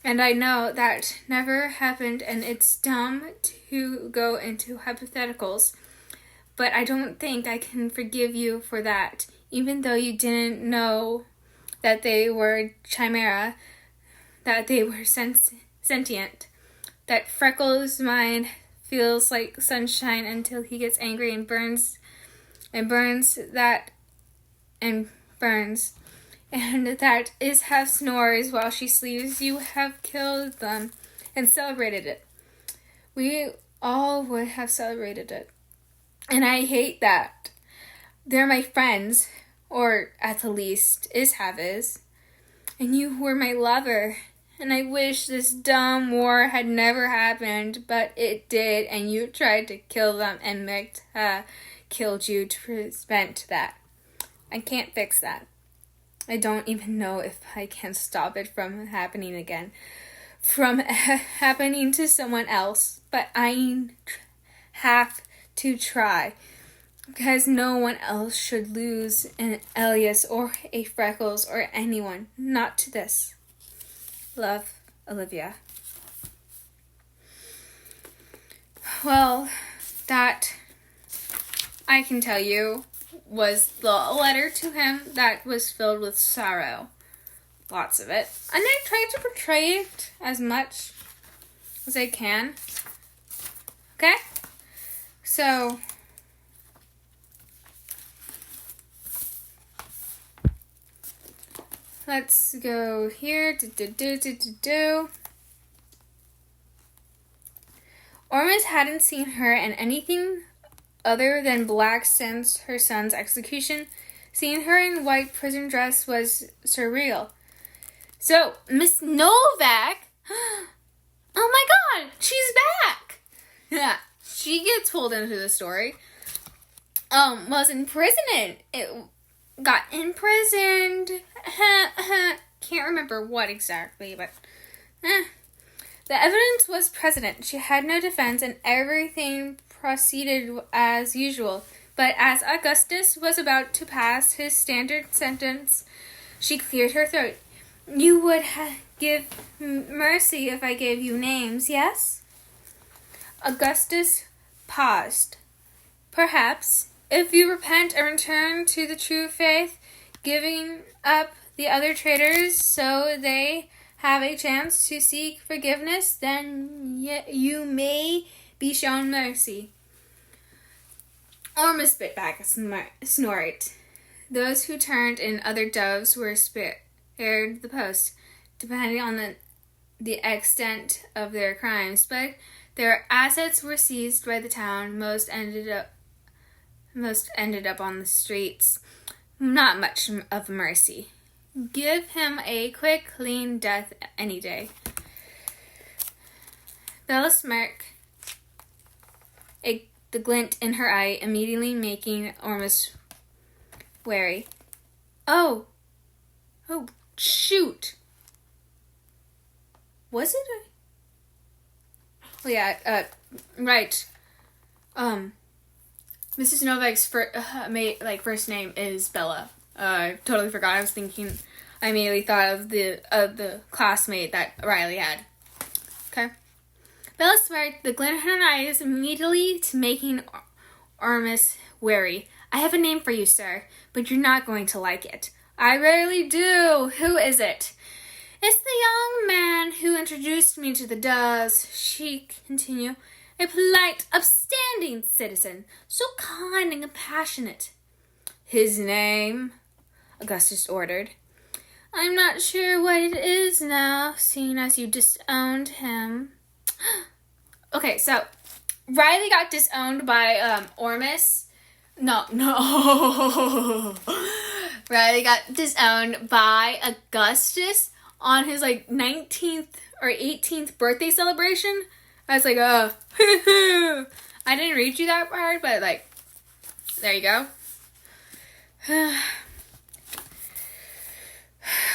And I know that never happened, and it's dumb to go into hypotheticals. But I don't think I can forgive you for that, even though you didn't know that they were chimera, that they were sentient, that Freckles' mind feels like sunshine until he gets angry and burns, and that Ishab snores while she sleeps. You have killed them and celebrated it. We all would have celebrated it. And I hate that. They're my friends, or at the least, Ishab is. And you were my lover. And I wish this dumb war had never happened, but it did, and you tried to kill them, and Megta killed you to prevent that. I can't fix that. I don't even know if I can stop it from happening again, from happening to someone else, but I have to try, because no one else should lose an Elias or a Freckles or anyone, not to this. Love, Olivia. Well, that, I can tell you, was the letter to him that was filled with sorrow. Lots of it. And I tried to portray it as much as I can. Okay? So, let's go here. Ormus hadn't seen her in anything other than black since her son's execution. Seeing her in white prison dress was surreal. So, Miss Novak, oh my god, she's back! Yeah, she gets pulled into the story. Was imprisoned. Got imprisoned. Can't remember what exactly, but the evidence was present. She had no defense, and everything proceeded as usual. But as Augustus was about to pass his standard sentence, she cleared her throat. You would give mercy if I gave you names, yes? Augustus paused. Perhaps, if you repent and return to the true faith, giving up the other traitors so they have a chance to seek forgiveness, then you may be shown mercy. Ormus spit back a snort. Those who turned in other doves were spared the post, depending on the extent of their crimes, but their assets were seized by the town. Most ended up on the streets. Not much of mercy. Give him a quick, clean death any day. Bella smirked, the glint in her eye immediately making Ormus wary. Oh, shoot. Was it? Oh, yeah, right. Mrs. Novak's first name is Bella. I totally forgot. I immediately thought of the classmate that Riley had. Okay. Bella swears the glint in her eyes immediately to making Ormus wary. I have a name for you, sir, but you're not going to like it. I rarely do. Who is it? It's the young man who introduced me to the doves, she continued. A polite, upstanding citizen, so kind and compassionate. His name? Augustus ordered. I'm not sure what it is now, seeing as you disowned him. Okay, so Riley got disowned by Ormus. No. Riley got disowned by Augustus on his 19th or 18th birthday celebration. I was like, oh, I didn't read you that part, but there you go.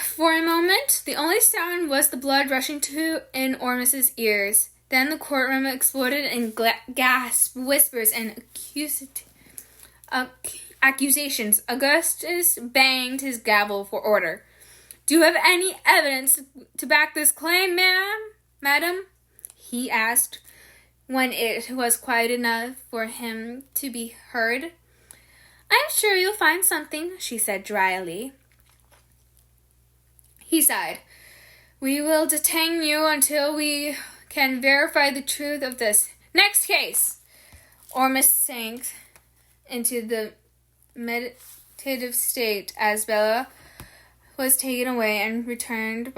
For a moment, the only sound was the blood rushing in Ormus's ears. Then the courtroom exploded in gasps, whispers, and accusations. Augustus banged his gavel for order. Do you have any evidence to back this claim, madam? He asked when it was quiet enough for him to be heard. I'm sure you'll find something, she said dryly. He sighed. We will detain you until we can verify the truth of this. Next case. Ormus sank into the meditative state as Bella was taken away and replaced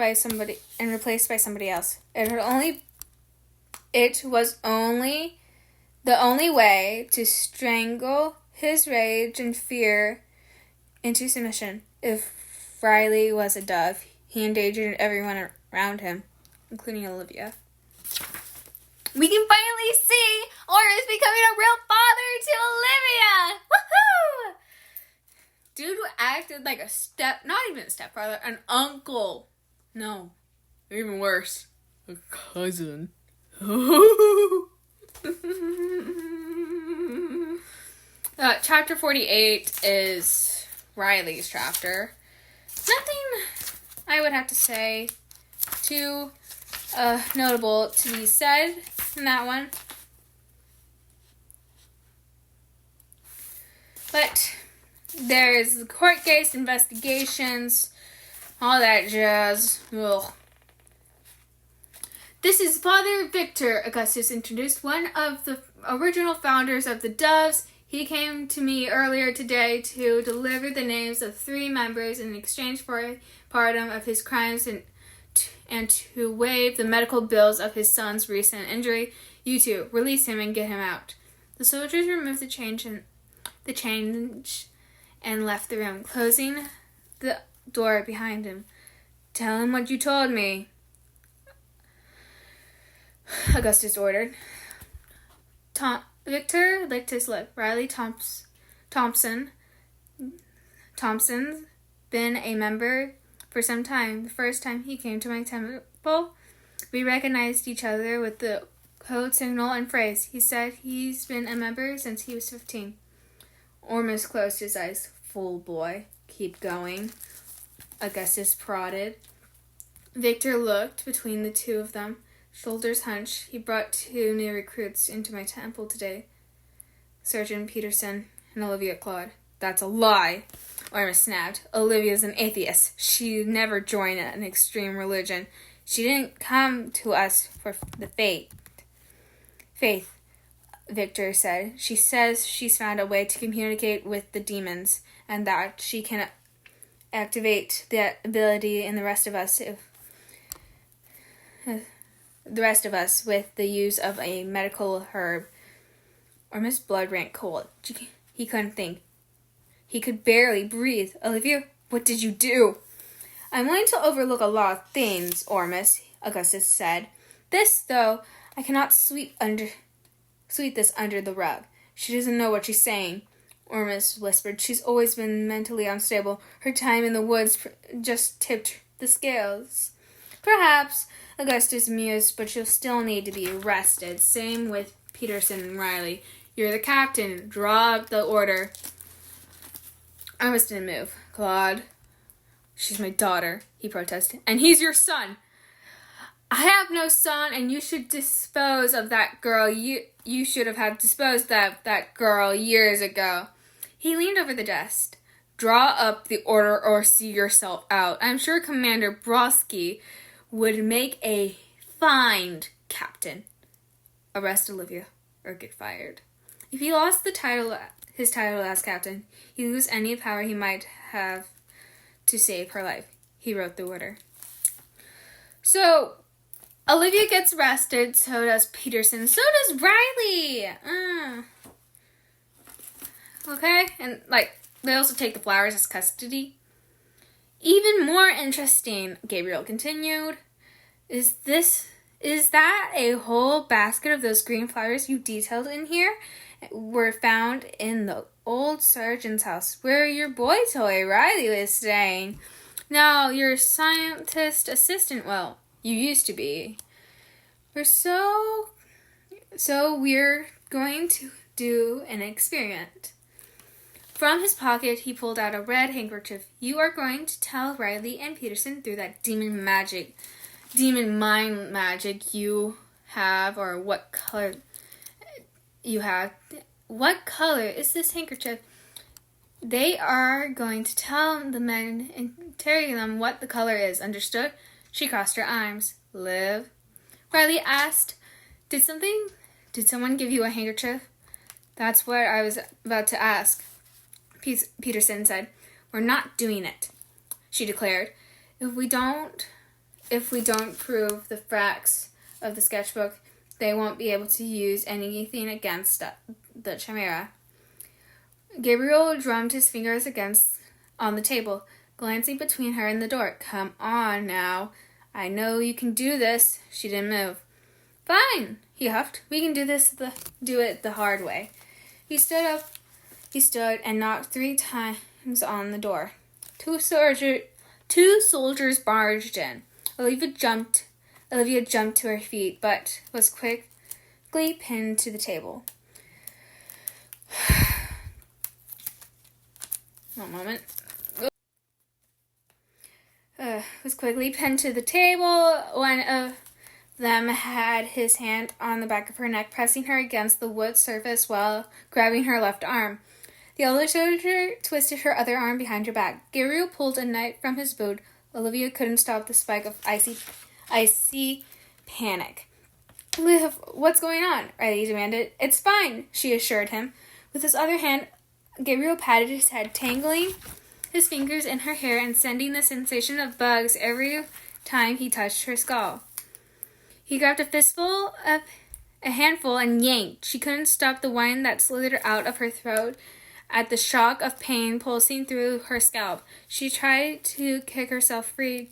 by somebody else. It was only the only way to strangle his rage and fear into submission. If Riley was a dove, he endangered everyone around him, including Olivia. We can finally see Ormus becoming a real father to Olivia! Woohoo! Dude acted like not even a stepfather, an uncle. No, even worse, a cousin. Chapter 48 is Riley's chapter. Nothing I would have to say too notable to be said in that one. But there's the court case, investigations, all that jazz. Ugh. This is Father Victor, Augustus introduced, one of the original founders of the Doves. He came to me earlier today to deliver the names of 3 members in exchange for a pardon of his crimes and to waive the medical bills of his son's recent injury. You two, release him and get him out. The soldiers removed the change and left the room, closing the door behind him. Tell him what you told me, Augustus ordered. Victor licked his lip. Riley Thompson's been a member for some time. The first time he came to my temple, we recognized each other with the code signal and phrase. He said he's been a member since he was 15. Ormus closed his eyes. Fool boy. Keep going, Augustus prodded. Victor looked between the two of them. Shoulders hunched. He brought 2 new recruits into my temple today. Sergeant Peterson and Olivia Claude. That's a lie, Ormus snapped. Olivia's an atheist. She never joined an extreme religion. She didn't come to us for the faith, Victor said. She says she's found a way to communicate with the demons and that she can activate that ability in the rest of us with the use of a medical herb. Ormus' blood ran cold. He couldn't think. He could barely breathe. Olivia, what did you do? I'm willing to overlook a lot of things, Ormus, Augustus said. This, though, I cannot sweep this under the rug. She doesn't know what she's saying. Ormus whispered. She's always been mentally unstable. Her time in the woods just tipped the scales. Perhaps, Augustus mused, but she'll still need to be arrested. Same with Peterson and Riley. You're the captain. Draw up the order. Ormus didn't move. Claude, she's my daughter, he protested. And he's your son. I have no son, and you should dispose of that girl. You should have had disposed of that girl years ago. He leaned over the desk. Draw up the order or see yourself out. I'm sure Commander Brodsky would make a fine captain. Arrest Olivia or get fired. If he lost his title as captain, he'd lose any power he might have to save her life. He wrote the order. So, Olivia gets arrested, so does Peterson, so does Riley. Okay, and they also take the flowers as custody. Even more interesting, Gabriel continued, is that a whole basket of those green flowers you detailed in here were found in the old surgeon's house where your boy toy Riley was staying. Now, your scientist assistant, well, you used to be. So we're going to do an experiment. From his pocket, he pulled out a red handkerchief. You are going to tell Riley and Peterson through that demon mind magic you have, or what color you have. What color is this handkerchief? They are going to tell the men and tell them what the color is. Understood? She crossed her arms. Liv? Riley asked, Did someone give you a handkerchief? That's what I was about to ask. Peterson said, We're not doing it, she declared. If we don't prove the facts of the sketchbook, they won't be able to use anything against the Chimera. Gabriel drummed his fingers on the table, glancing between her and the door. Come on now. I know you can do this. She didn't move. Fine, he huffed. We can do it the hard way. He stood up. He stood and knocked 3 times on the door. Two soldiers barged in. Olivia jumped to her feet, but was quickly pinned to the table. One moment. Was quickly pinned to the table. One of them had his hand on the back of her neck, pressing her against the wood surface while grabbing her left arm. The other soldier twisted her other arm behind her back. Gabriel pulled a knife from his boot. Olivia couldn't stop the spike of icy panic. Liv, what's going on? Riley demanded. It's fine, she assured him. With his other hand, Gabriel patted his head, tangling his fingers in her hair and sending the sensation of bugs every time he touched her skull. He grabbed a handful and yanked. She couldn't stop the whine that slithered out of her throat at the shock of pain pulsing through her scalp. She tried to kick herself free,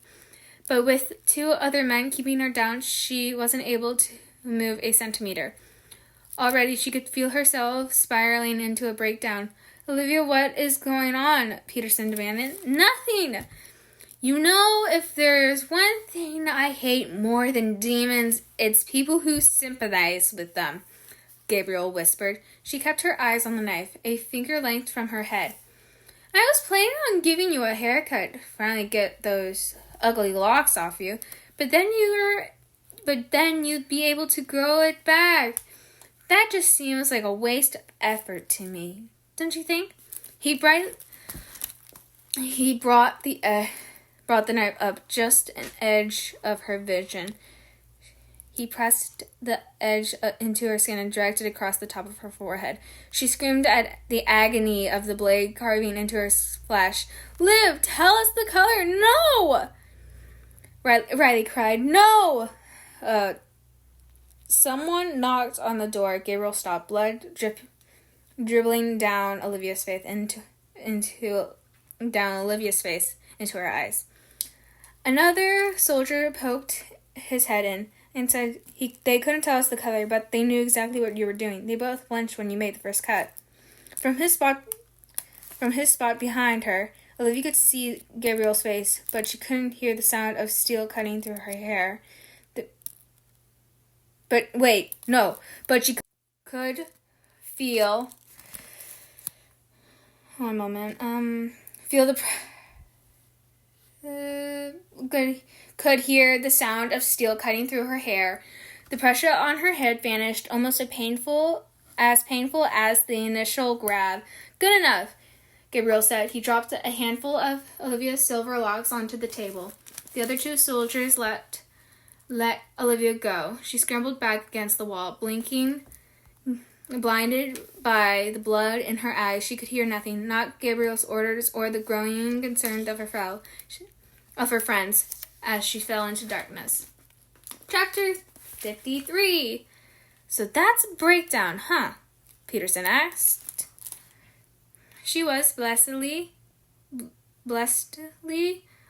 but with 2 other men keeping her down, she wasn't able to move a centimeter. Already, she could feel herself spiraling into a breakdown. Olivia, what is going on? Peterson demanded. Nothing. You know, if there's one thing I hate more than demons, it's people who sympathize with them, Gabriel whispered. She kept her eyes on the knife, a finger length from her head. I was planning on giving you a haircut, finally get those ugly locks off you, but then you'd be able to grow it back. That just seems like a waste of effort to me, don't you think? He brought the knife up just an edge of her vision. He pressed the edge into her skin and dragged it across the top of her forehead. She screamed at the agony of the blade carving into her flesh. Liv, tell us the color. No! Riley cried. No! Someone knocked on the door. Gabriel stopped, blood dribbling down Olivia's face into her eyes. Another soldier poked his head in and said they couldn't tell us the color, but they knew exactly what you were doing. They both flinched when you made the first cut. From his From his spot behind her, Olivia could see Gabriel's face, but she couldn't hear the sound of steel cutting through her hair. But she could feel... One moment. Feel could hear the sound of steel cutting through her hair. The pressure on her head vanished, almost as painful as the initial grab. Good enough, Gabriel said. He dropped a handful of Olivia's silver locks onto the table. The other two soldiers let Olivia go. She scrambled back against the wall, blinking. Blinded by the blood in her eyes, she could hear nothing, not Gabriel's orders or the growing concern of her friends, as she fell into darkness. Chapter 53. So that's a breakdown, huh? Peterson asked. She was blessedly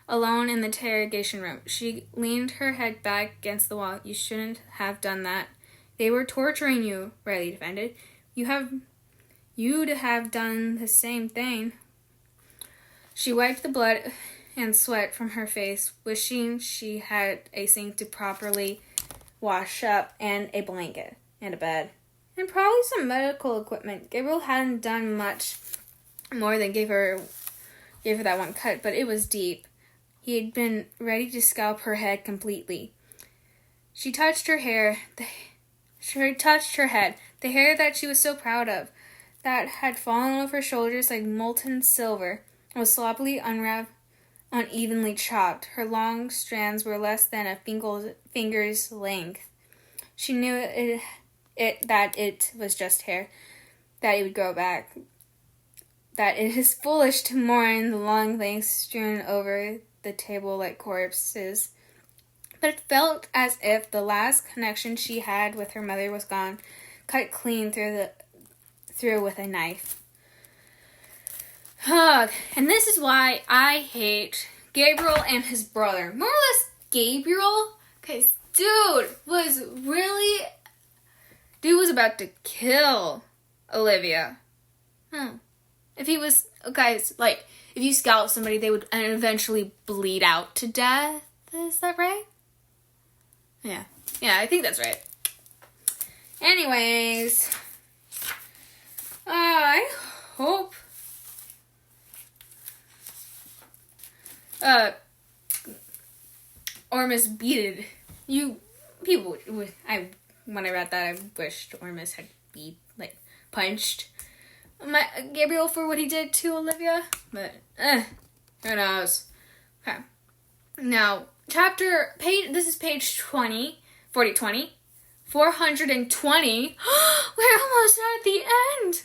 alone in the interrogation room. She leaned her head back against the wall. You shouldn't have done that. They were torturing you, Riley defended. You'd have done the same thing. She wiped the blood and sweat from her face, wishing she had a sink to properly wash up and a blanket and a bed. And probably some medical equipment. Gabriel hadn't done much more than gave her that one cut, but it was deep. He had been ready to scalp her head completely. She touched her hair. She touched her head, the hair that she was so proud of, that had fallen over her shoulders like molten silver, and was sloppily unevenly chopped. Her long strands were less than a finger's length. She knew that it was just hair, that it would grow back, that it is foolish to mourn the long lengths strewn over the table like corpses. But it felt as if the last connection she had with her mother was gone, cut clean through with a knife. And this is why I hate Gabriel and his brother. More or less Gabriel, because dude was about to kill Olivia. If he was, guys, like, if you scalp somebody, they would eventually bleed out to death. Is that right? Yeah, I think that's right. Anyways, I hope Ormus beated you. People, when I read that, I wished Ormus had punched Gabriel for what he did to Olivia, but who knows? Okay, now. This is page 20, 4020, 420. We're almost at the end.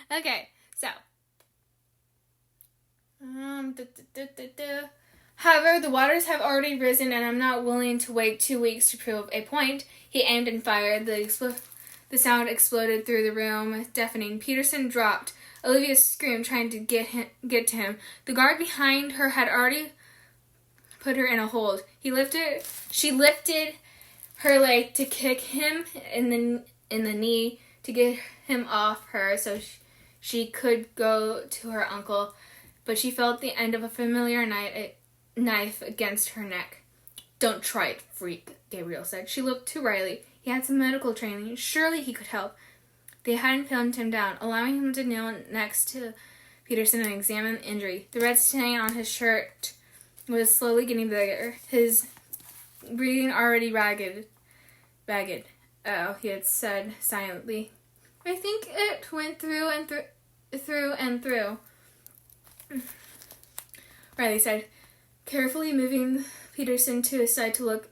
Okay, so. However, the waters have already risen and I'm not willing to wait 2 weeks to prove a point. He aimed and fired. The sound exploded through the room, deafening. Peterson dropped. Olivia screamed, trying to get to him. The guard behind her had already put her in a hold. She lifted her leg to kick him in the knee to get him off her so she could go to her uncle, but she felt the end of a familiar knife against her neck. Don't try it, freak, Gabriel said. She looked to Riley. He had some medical training. Surely he could help. They hadn't pinned him down, allowing him to kneel next to Peterson and examine the injury. The red stain on his shirt was slowly getting bigger, his breathing already ragged. Oh, he had said silently. I think it went through and through. Riley said, carefully moving Peterson to his side to look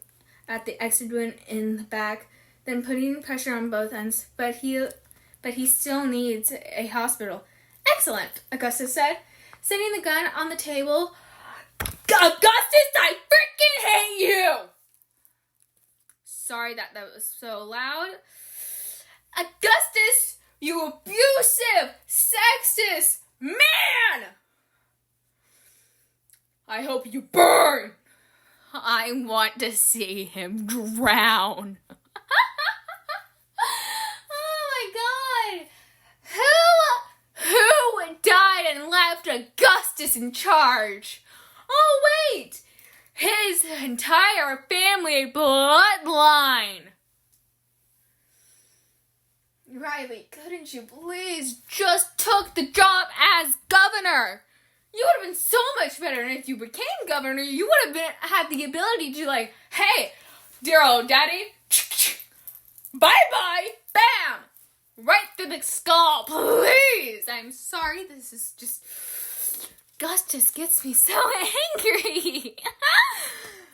at the exit wound in the back, then putting pressure on both ends. But he still needs a hospital. Excellent, Augustus said, setting the gun on the table. Augustus, I freaking hate you! Sorry that was so loud. Augustus, you abusive, sexist man! I hope you burn! I want to see him drown. died and left Augustus in charge. Oh, wait! His entire family bloodline. Riley, couldn't you please just took the job as governor? You would have been so much better, and if you became governor, you would have had the ability to like, hey, dear old daddy, bye-bye, bam! Right through the skull, please! I'm sorry, this is just... Augustus gets me so angry.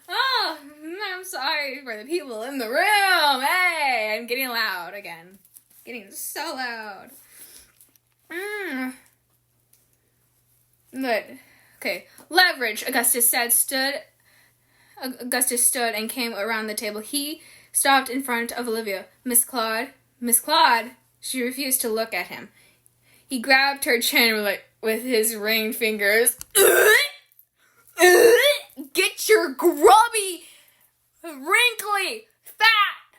Oh, I'm sorry for the people in the room. Hey, I'm getting loud again. Getting so loud. But, okay. Leverage, Augustus stood and came around the table. He stopped in front of Olivia. Miss Claude. She refused to look at him. He grabbed her chin with his ringed fingers. Get your grubby, wrinkly, fat,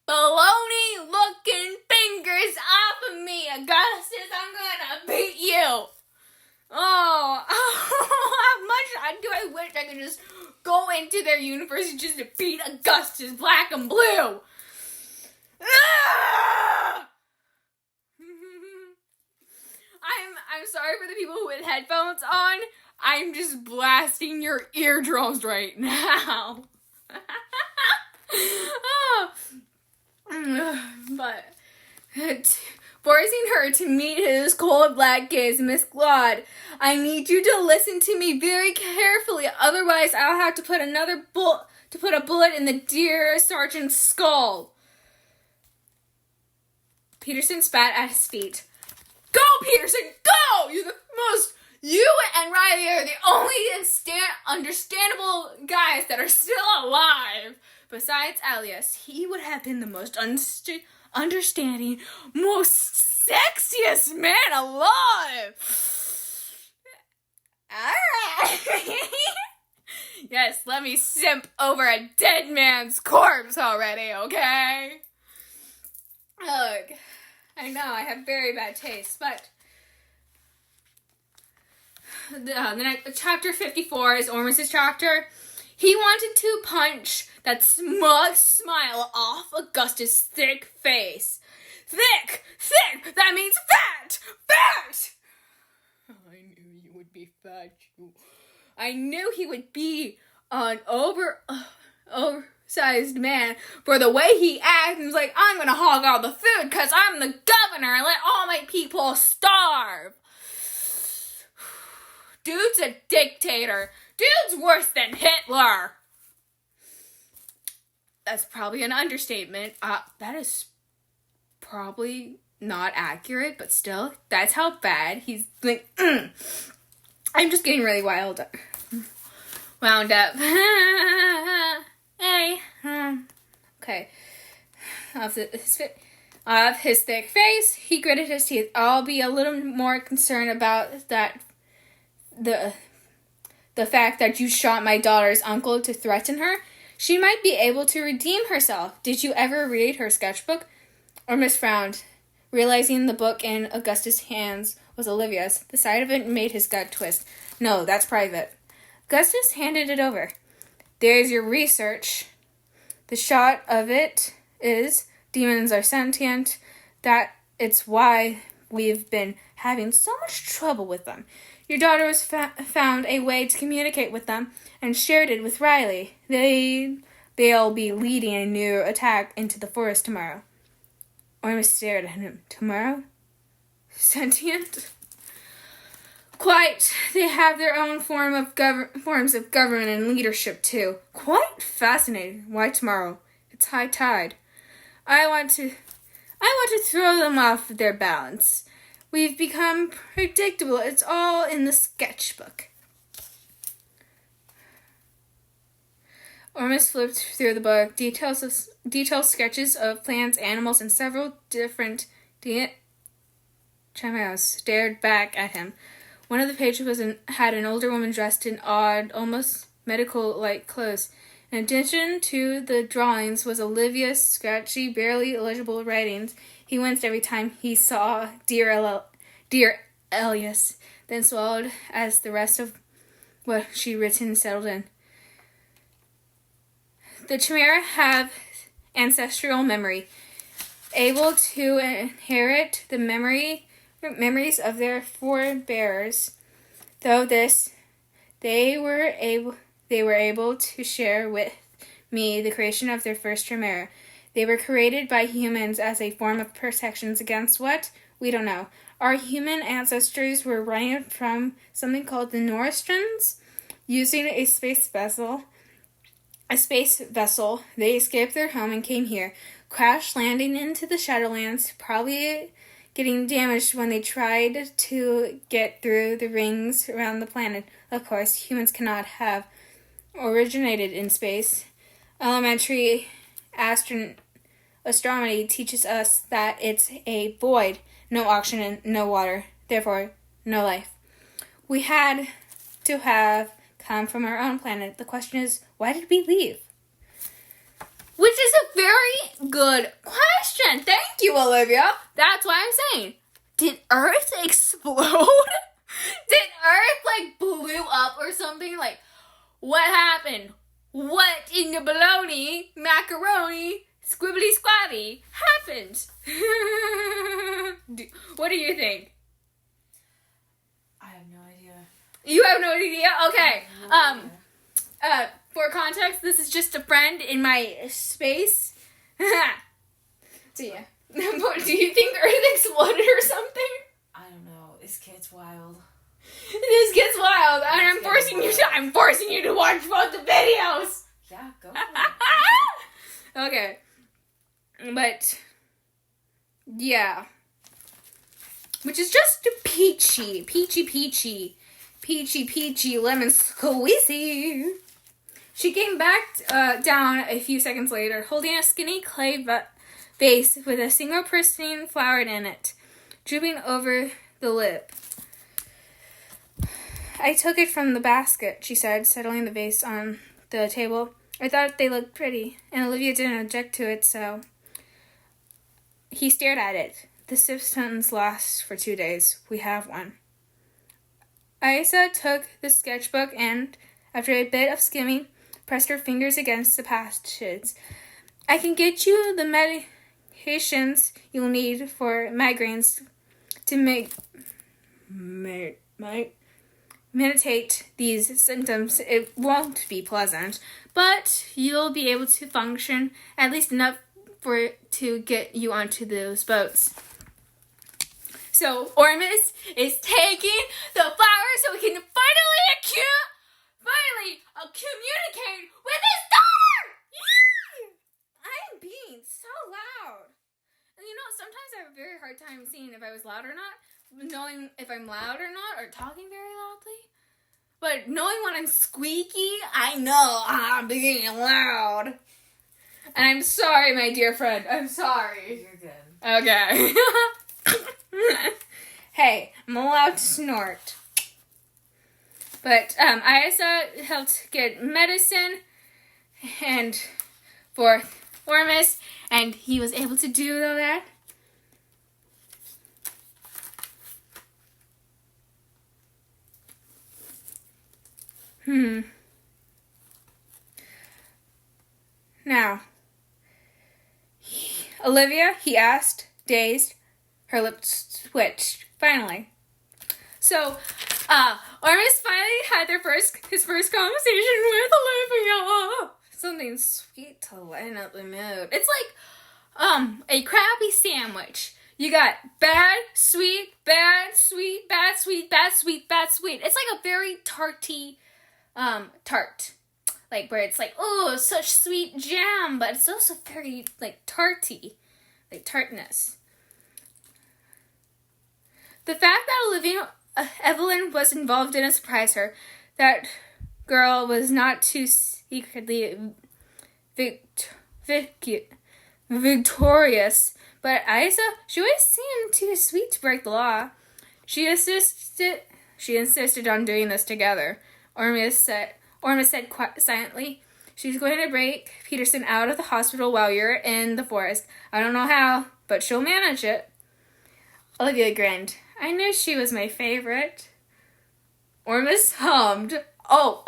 baloney-looking fingers off of me, Augustus. I'm gonna beat you. Oh, how much do I wish I could just go into their universe just to beat Augustus black and blue. I'm sorry for the people with headphones on. I'm just blasting your eardrums right now. But forcing her to meet his cold black gaze, Miss Claude, I need you to listen to me very carefully. Otherwise, I'll have to put a bullet in the dear sergeant's skull. Peterson spat at his feet. Go, Peterson, go! You and Riley are the only understandable guys that are still alive. Besides Elias, he would have been the most understanding, most sexiest man alive. Alright. Yes, let me simp over a dead man's corpse already, okay? Look, I know I have very bad taste, but the next, chapter 54 is Ormus's chapter. He wanted to punch that smug smile off Augustus' thick face. Thick! That means fat! Fat! I knew you would be fat, you. I knew he would be an oversized man for the way he acts. He was like, I'm gonna hog all the food because I'm the governor and let all my people starve. Dude's a dictator. Dude's worse than Hitler. That's probably an understatement. That is probably not accurate, but still, that's how bad he's like. I'm just getting really wound up. Hey. Okay. Of his thick face, he gritted his teeth. I'll be a little more concerned about that. The fact that you shot my daughter's uncle to threaten her. She might be able to redeem herself. Did you ever read her sketchbook? Ormus frowned, realizing the book in Augustus' hands was Olivia's. The sight of it made his gut twist. No, that's private. Augustus handed it over. There's your research. The shot of it is demons are sentient. That it's why we've been having so much trouble with them. Your daughter has found a way to communicate with them and shared it with Riley. They'll be leading a new attack into the forest tomorrow. Ormus stared at him. Tomorrow? Sentient? Quite. They have their own forms of government and leadership, too. Quite fascinating. Why tomorrow? It's high tide. I want to throw them off their balance. We've become predictable. It's all in the sketchbook. Ormus flipped through the book. Detailed sketches of plants, animals, and several different chimeras stared back at him. One of the pages had an older woman dressed in odd, almost medical-like clothes. In addition to the drawings was Olivia's scratchy, barely illegible writings. He winced every time he saw Dear Elias, then swallowed as the rest of what she'd written settled in. The Chimera have ancestral memory, able to inherit the memories of their forebears. Though this, they were able to share with me the creation of their first Chimera. They were created by humans as a form of protection against what? We don't know. Our human ancestors were running from something called the Norristrans, using a space vessel. They escaped their home and came here, crash landing into the Shadowlands, probably getting damaged when they tried to get through the rings around the planet. Of course, humans cannot have originated in space. Elementary astronomy teaches us that it's a void, no oxygen, no water, therefore no life. We had to have come from our own planet. The question is, why did we leave? Which is a very good question. Thank you, Olivia. That's what I'm saying. Did Earth explode? Did Earth, blew up or something? What happened? What in the bologna, macaroni, squibbly squabby happened? What do you think? I have no idea. You have no idea? Okay. For context, this is just a friend in my space. So yeah. Do you think Earth exploded or something? I don't know. This kid's wild. This gets wild, and I'm forcing you to watch both the videos. Yeah, go for it. Okay. But yeah. Which is just peachy, lemon squeezy. She came back down a few seconds later, holding a skinny clay vase with a single pristine flower in it, drooping over the lip. I took it from the basket, she said, settling the vase on the table. I thought they looked pretty, and Olivia didn't object to it, so he stared at it. The symptoms last for 2 days. We have one. Isa took the sketchbook and, after a bit of skimming, pressed her fingers against the pages. I can get you the medications you'll need for migraines to mitigate these symptoms. It won't be pleasant, but you'll be able to function at least enough to get you onto those boats. So Ormus is taking the flowers so we can finally communicate with his daughter! Yay! I'm being so loud. And sometimes I have a very hard time seeing if I was loud or not, knowing if I'm loud or not, or talking very loudly. But knowing when I'm squeaky, I know I'm being loud. And I'm sorry, my dear friend. I'm sorry. You're good. Okay. Hey, I'm allowed to snort. But Isa helped get medicine and for Ormus, and he was able to do all that. Now, Olivia, he asked, dazed. Her lips twitched. Finally. So, Ormus finally had his first conversation with Olivia. Something sweet to lighten up the mood. It's like a crappy sandwich. You got bad, sweet, bad, sweet, bad, sweet, bad, sweet, bad, sweet. It's like a very tarty tart. Where it's oh, such sweet jam, but it's also very, tarty. Tartness. The fact that Evelyn was involved in it surprised her. That girl was not too secretly victorious, but Isa, she always seemed too sweet to break the law. She insisted on doing this together. Ormus said quite silently, she's going to break Peterson out of the hospital while you're in the forest. I don't know how, but she'll manage it. Olivia grinned. I knew she was my favorite. Ormus hummed. Well.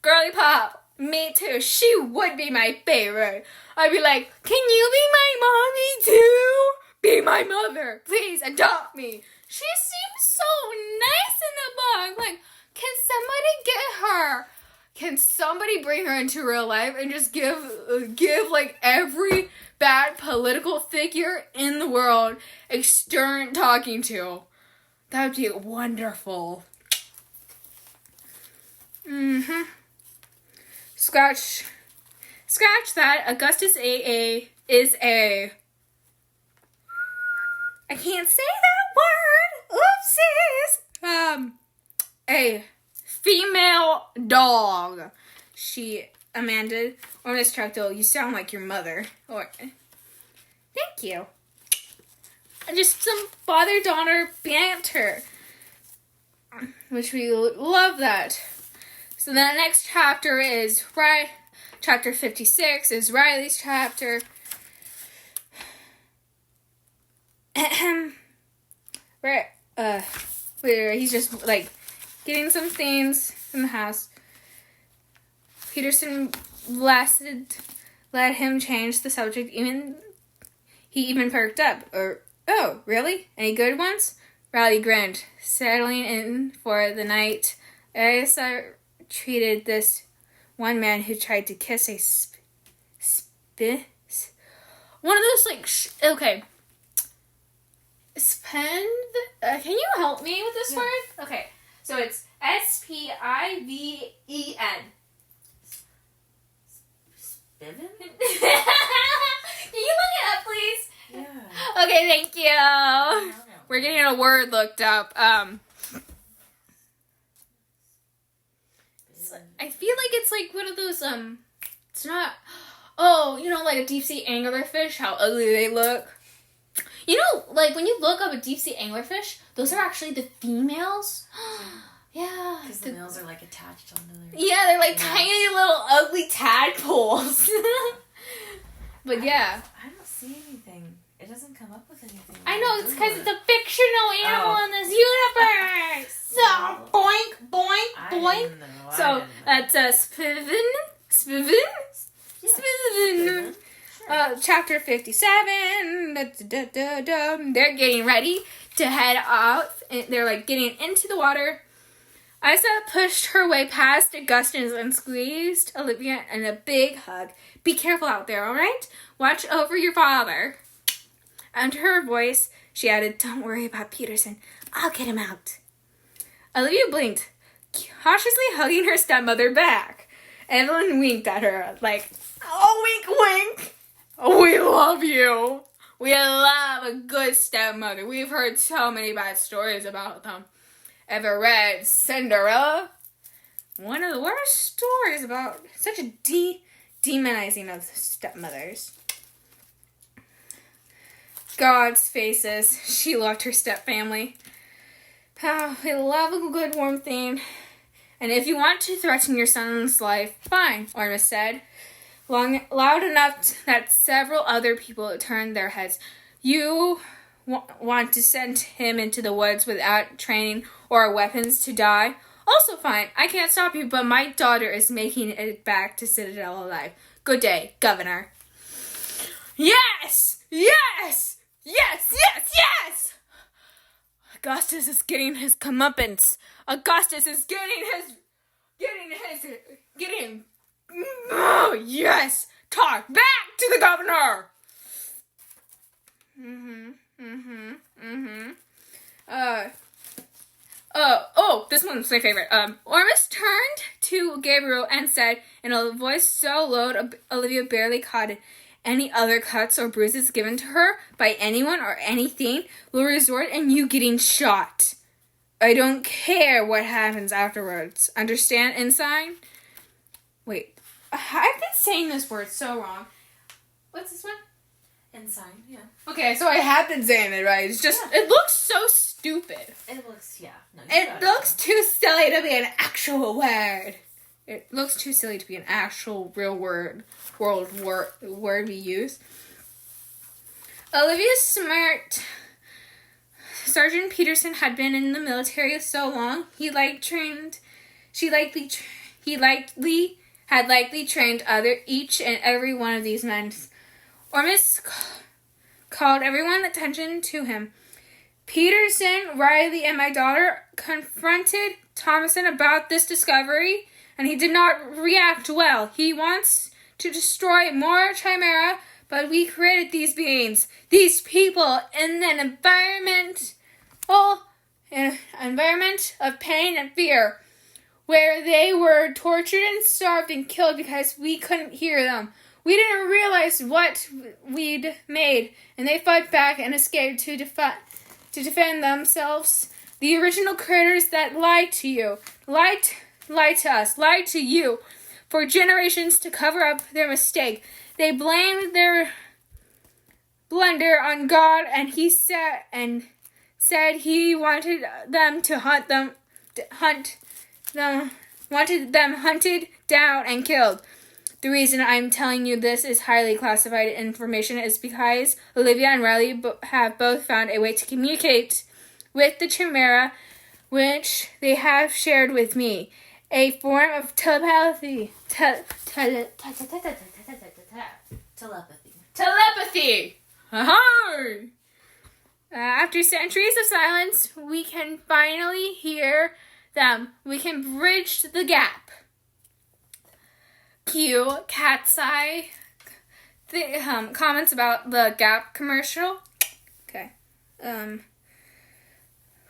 Girly pop, me too. She would be my favorite. I'd be like, can you be my mommy too? Be my mother. Please adopt me. She seems so nice in the book. Like, can somebody get her? Can somebody bring her into real life and just give like every bad political figure in the world a stern talking to? That would be wonderful. Scratch that. Augustus AA is a... I can't say that word. Oopsies. A female dog. She amended. Or Miss Tracto, you sound like your mother. Or, thank you. Just some father-daughter banter. Which we love that. So the next chapter is chapter 56 is Riley's chapter. Where he's just like getting some things from the house. Peterson let him change the subject. He even perked up. Oh, really? Any good ones? Riley grinned, settling in for the night. Arisa treated this one man who tried to kiss a one of those like okay. Can you help me with this word? Okay, so it's Spiven. Spiven? Can you look it up, please? Yeah. Okay, thank you. We're getting a word looked up. I feel like it's like one of those, it's not, like a deep sea anglerfish, how ugly they look. You know, like when you look up a deep sea anglerfish, those are actually the females. Yeah. Because the males are like attached onto their... Yeah, they're like tiny little ugly tadpoles. But yeah. I don't see anything. It doesn't come up with anything. I know, it's because it's a fictional animal in this universe. So, boink, boink, boink. So, that's Spiven. Chapter 57. They're getting ready to head off. They're like getting into the water. Isa pushed her way past Augustus and squeezed Olivia in a big hug. Be careful out there, alright? Watch over your father. Under her voice, she added, don't worry about Peterson. I'll get him out. Olivia blinked, cautiously hugging her stepmother back. Evelyn winked at her, like, oh, wink, wink. Oh, we love you. We love a good stepmother. We've heard so many bad stories about them. Ever read Cinderella? One of the worst stories about such a demonizing of stepmothers. God's faces. She loved her stepfamily. Oh, we love a good warm theme. And if you want to threaten your son's life, fine, Ormus said. Loud enough that several other people turned their heads. You want to send him into the woods without training or weapons to die? Also fine. I can't stop you, but my daughter is making it back to Citadel alive. Good day, Governor. Yes! Yes! Yes! Yes! Yes! Augustus is getting his comeuppance. Augustus is getting oh, yes! Talk back to the governor! This one's my favorite. Ormus turned to Gabriel and said in a voice so low Olivia barely caught it, any other cuts or bruises given to her by anyone or anything will result in you getting shot. I don't care what happens afterwards. Understand, Ensign? Wait, I've been saying this word so wrong. What's this one? Ensign, yeah. Okay, so I have been saying it right. It's just, It looks so stupid. It looks, yeah. No, it looks too silly to be an actual word. It looks too silly to be an actual real word we use. Olivia's smart. Sergeant Peterson had been in the military so long, he had likely trained each and every one of these men. Ormus called everyone's attention to him. Peterson, Riley, and my daughter confronted Thomason about this discovery, and he did not react well. He wants to destroy more Chimera, but we created these beings, these people, in an environment of pain and fear, where they were tortured and starved and killed because we couldn't hear them. We didn't realize what we'd made, and they fought back and escaped to defend themselves. The original critters that lied to you, lied to us, lied to you for generations to cover up their mistake. They blamed their blunder on God, and he said he wanted them hunted down and killed. The reason I'm telling you this is highly classified information is because Olivia and Riley have both found a way to communicate with the Chimera, which they have shared with me. A form of telepathy. Telepathy! After centuries of silence, we can finally hear them. We can bridge the gap. Cue Cat's Eye comments about the Gap commercial. Okay.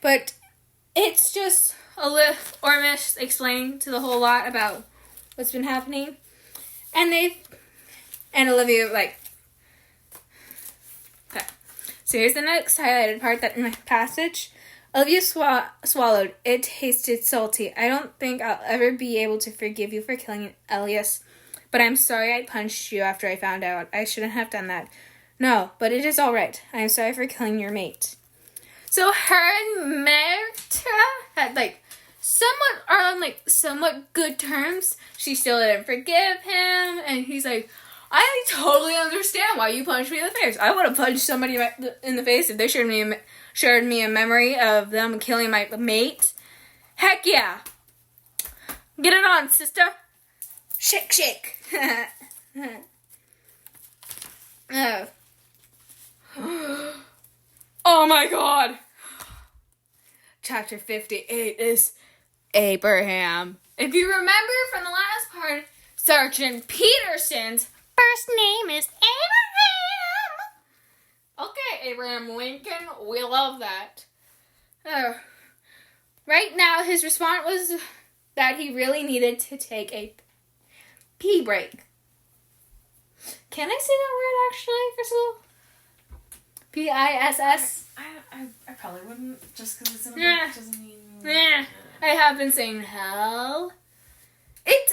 But it's just Ormus explaining to the whole lot about what's been happening. And Olivia, okay. So here's the next highlighted part that in my passage. Olivia swallowed. It tasted salty. I don't think I'll ever be able to forgive you for killing Elias, but I'm sorry I punched you after I found out. I shouldn't have done that. No, but it is all right. I am sorry for killing your mate. So her and Merta had somewhat good terms. She still didn't forgive him, and he's like, I totally understand why you punched me in the face. I would have punched somebody in the face if they shared me a memory of them killing my mate. Heck yeah. Get it on, sister. Shake, shake. Oh my god. Chapter 58 is Abraham. If you remember from the last part, Sergeant Peterson's first name is Abraham. Okay, Abraham Lincoln, we love that. Right now, his response was that he really needed to take a pee break. Can I say that word actually, first of all? P-I-S-S? I probably wouldn't, just because it's in a Yeah. book doesn't mean... Yeah, I have been saying hell. It's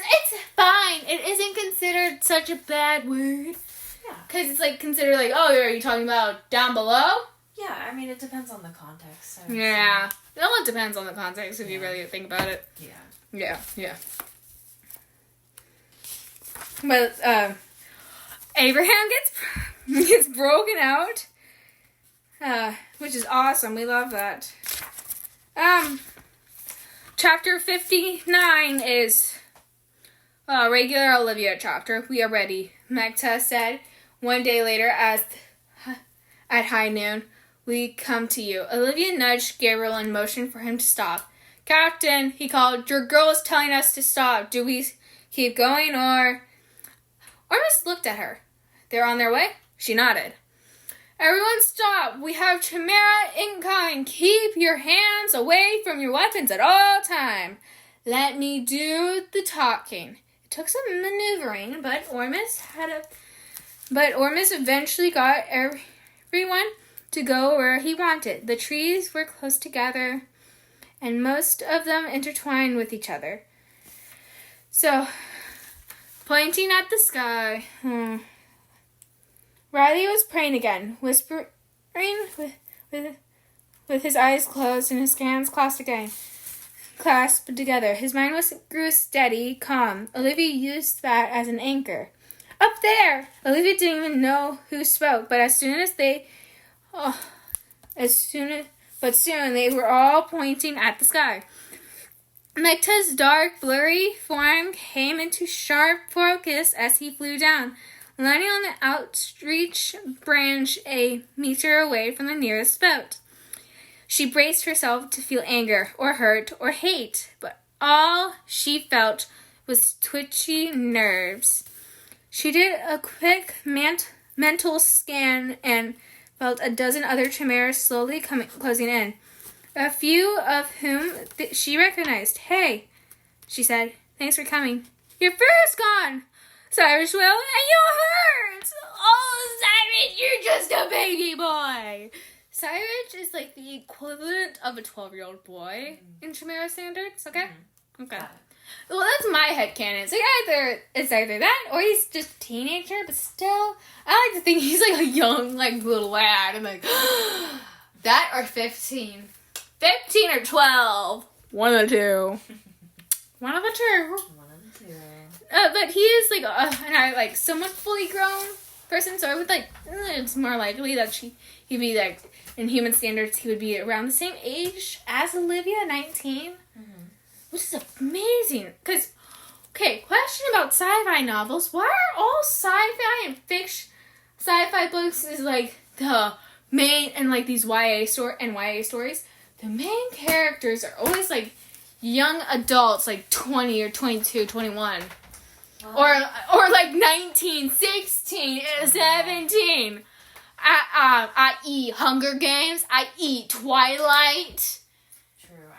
fine. It isn't considered such a bad word. Yeah. Because it's considered oh, are you talking about down below? Yeah, I mean, it depends on the context. So Yeah. It all depends on the context if you really think about it. Yeah. Yeah. But, Abraham gets broken out. Which is awesome. We love that. Chapter 59 is a regular Olivia chapter. We are ready, Megta said. One day later, at high noon, we come to you. Olivia nudged Gabriel and motioned for him to stop. Captain, he called, your girl is telling us to stop. Do we keep going or... Ormus looked at her. They're on their way? She nodded. Everyone stop. We have Chimera incoming. Keep your hands away from your weapons at all time. Let me do the talking. It took some maneuvering, but Ormus eventually got everyone to go where he wanted. The trees were close together, and most of them intertwined with each other. So, pointing at the sky, Riley was praying again, whispering with his eyes closed and his hands clasped together. His mind grew steady, calm. Olivia used that as an anchor. Up there! Olivia didn't even know who spoke, but as soon as they Oh, but soon they were all pointing at the sky. Mekta's dark, blurry form came into sharp focus as he flew down, landing on the outstretched branch a meter away from the nearest boat. She braced herself to feel anger, or hurt, or hate, but all she felt was twitchy nerves. She did a quick mental scan and felt a dozen other chimeras slowly closing in, a few of whom she recognized. "Hey," she said. "Thanks for coming." "Your fur is gone," Cyrus wailed, "and you hurt! Oh, Cyrus, you're just a baby boy!" Cyrus is like the equivalent of a 12-year-old boy in Chimera standards, okay? Mm-hmm. Okay. Well, that's my headcanon. So it's either that or he's just a teenager, but still, I like to think he's like a young, like, little lad. I'm like, that or 15. 15 or 12. One of the two. One of the two. But he is like somewhat fully grown person, so I would it's more likely that he'd be like, in human standards, he would be around the same age as Olivia, 19. Which is amazing. Because, okay, question about sci-fi novels. Why are all sci-fi and sci-fi books is like the main, and like these YA stories, the main characters are always like young adults, like 20 or 22, 21. Or like 19, 16, 17. I.e. Hunger Games, i.e. Twilight.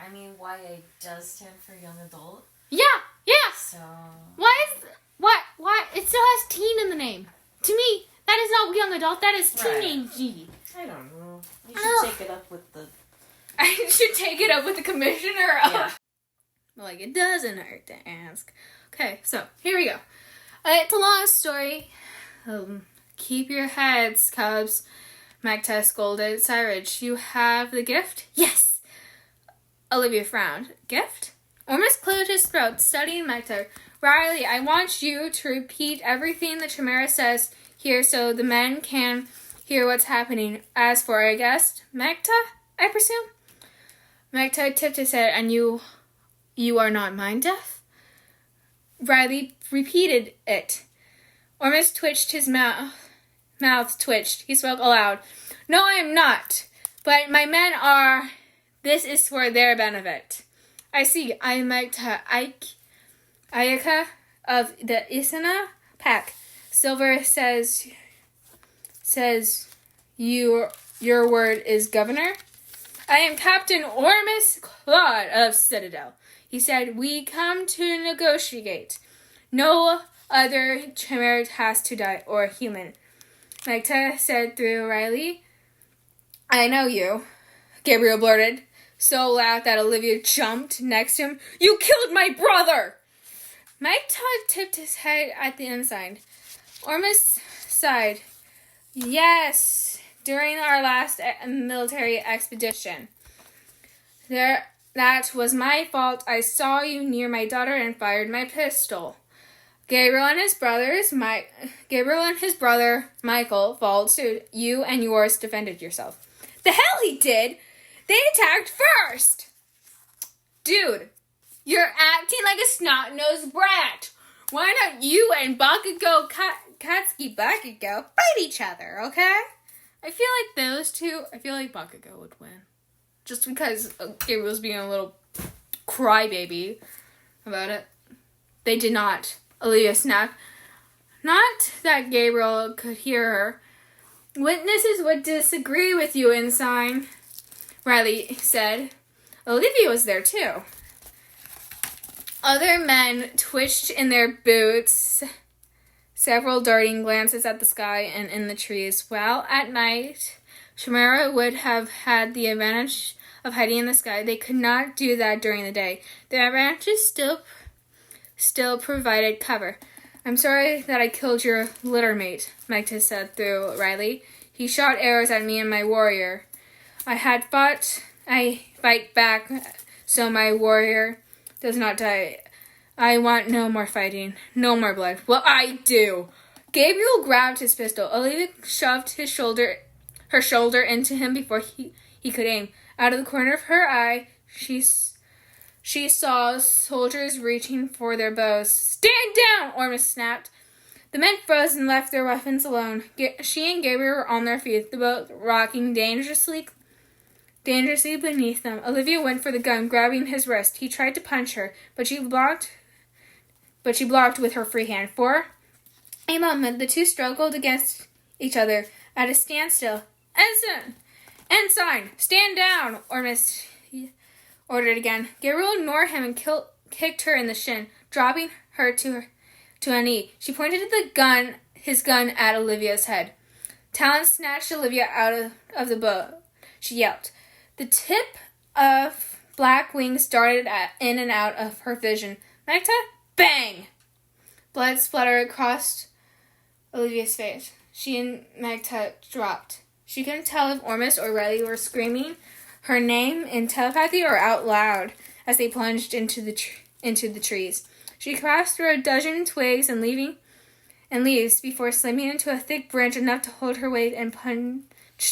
I mean, YA does stand for young adult. Yeah. So. Why? It still has teen in the name. To me, that is not young adult. That is teenage. I don't know. You should take it up with the. I should take it up with the commissioner. Yeah. Like, it doesn't hurt to ask. Okay, so here we go. It's a long story. Keep your heads, cubs. Magta scolded. Cyrus, you have the gift? Yes. Olivia frowned. Gift? Ormus cleared his throat, studying Magta. Riley, I want you to repeat everything the Chimera says here so the men can hear what's happening. As for our guest, Magta, I presume? Magta tipped his head. And you are not mind deaf? Riley repeated it. Ormus twitched his mouth twitched. He spoke aloud. No, I am not. But my men are. This is for their benefit. I see. I am Magta Ayaka of the Isana pack. Silver says your word is governor. I am Captain Ormus Claude of Citadel. He said, we come to negotiate. No other chimera has to die, or human. Magta said through Riley. I know you, Gabriel blurted, so loud that Olivia jumped next to him. You killed my brother! Magta tipped his head at the inside. Ormus sighed. Yes, during our last military expedition. That was my fault. I saw you near my daughter and fired my pistol. Gabriel and his brother Michael followed suit. You and yours defended yourself. The hell he did! They attacked first! Dude, you're acting like a snot-nosed brat. Why don't you and Bakugo Katsuki Bakugo fight each other, okay? I feel like Bakugo would win. Just because Gabriel's being a little crybaby about it. They did not. Olivia snapped. Not that Gabriel could hear her. Witnesses would disagree with you, Ensign, Riley said. Olivia was there too. Other men twitched in their boots, several darting glances at the sky and in the trees. While at night, Chimera would have had the advantage of hiding in the sky. They could not do that during the day. Their advantages still provided cover. I'm sorry that I killed your littermate, Magta said through Riley. He shot arrows at me and my warrior. I fight back so my warrior does not die. I want no more fighting, no more blood. Well, I do. Gabriel grabbed his pistol. Olivia shoved his shoulder her shoulder into him before he could aim. Out of the corner of her eye, she saw soldiers reaching for their bows. "Stand down!" Ormus snapped. The men froze and left their weapons alone. She and Gabriel were on their feet, the boat rocking dangerously beneath them. Olivia went for the gun, grabbing his wrist. He tried to punch her, but she blocked with her free hand. For a moment, the two struggled against each other at a standstill. Ensign, stand down!" Ormus ordered again. Gabriel ignored him and kicked her in the shin, dropping her to a knee. She pointed his gun at Olivia's head. Talon snatched Olivia out of the boat. She yelped. The tip of black wings darted in and out of her vision. Magda, bang! Blood splattered across Olivia's face. She and Magda dropped. She couldn't tell if Ormus or Riley were screaming her name in telepathy or out loud as they plunged into the trees. She crashed through a dozen twigs and leaves before slamming into a thick branch enough to hold her weight and punch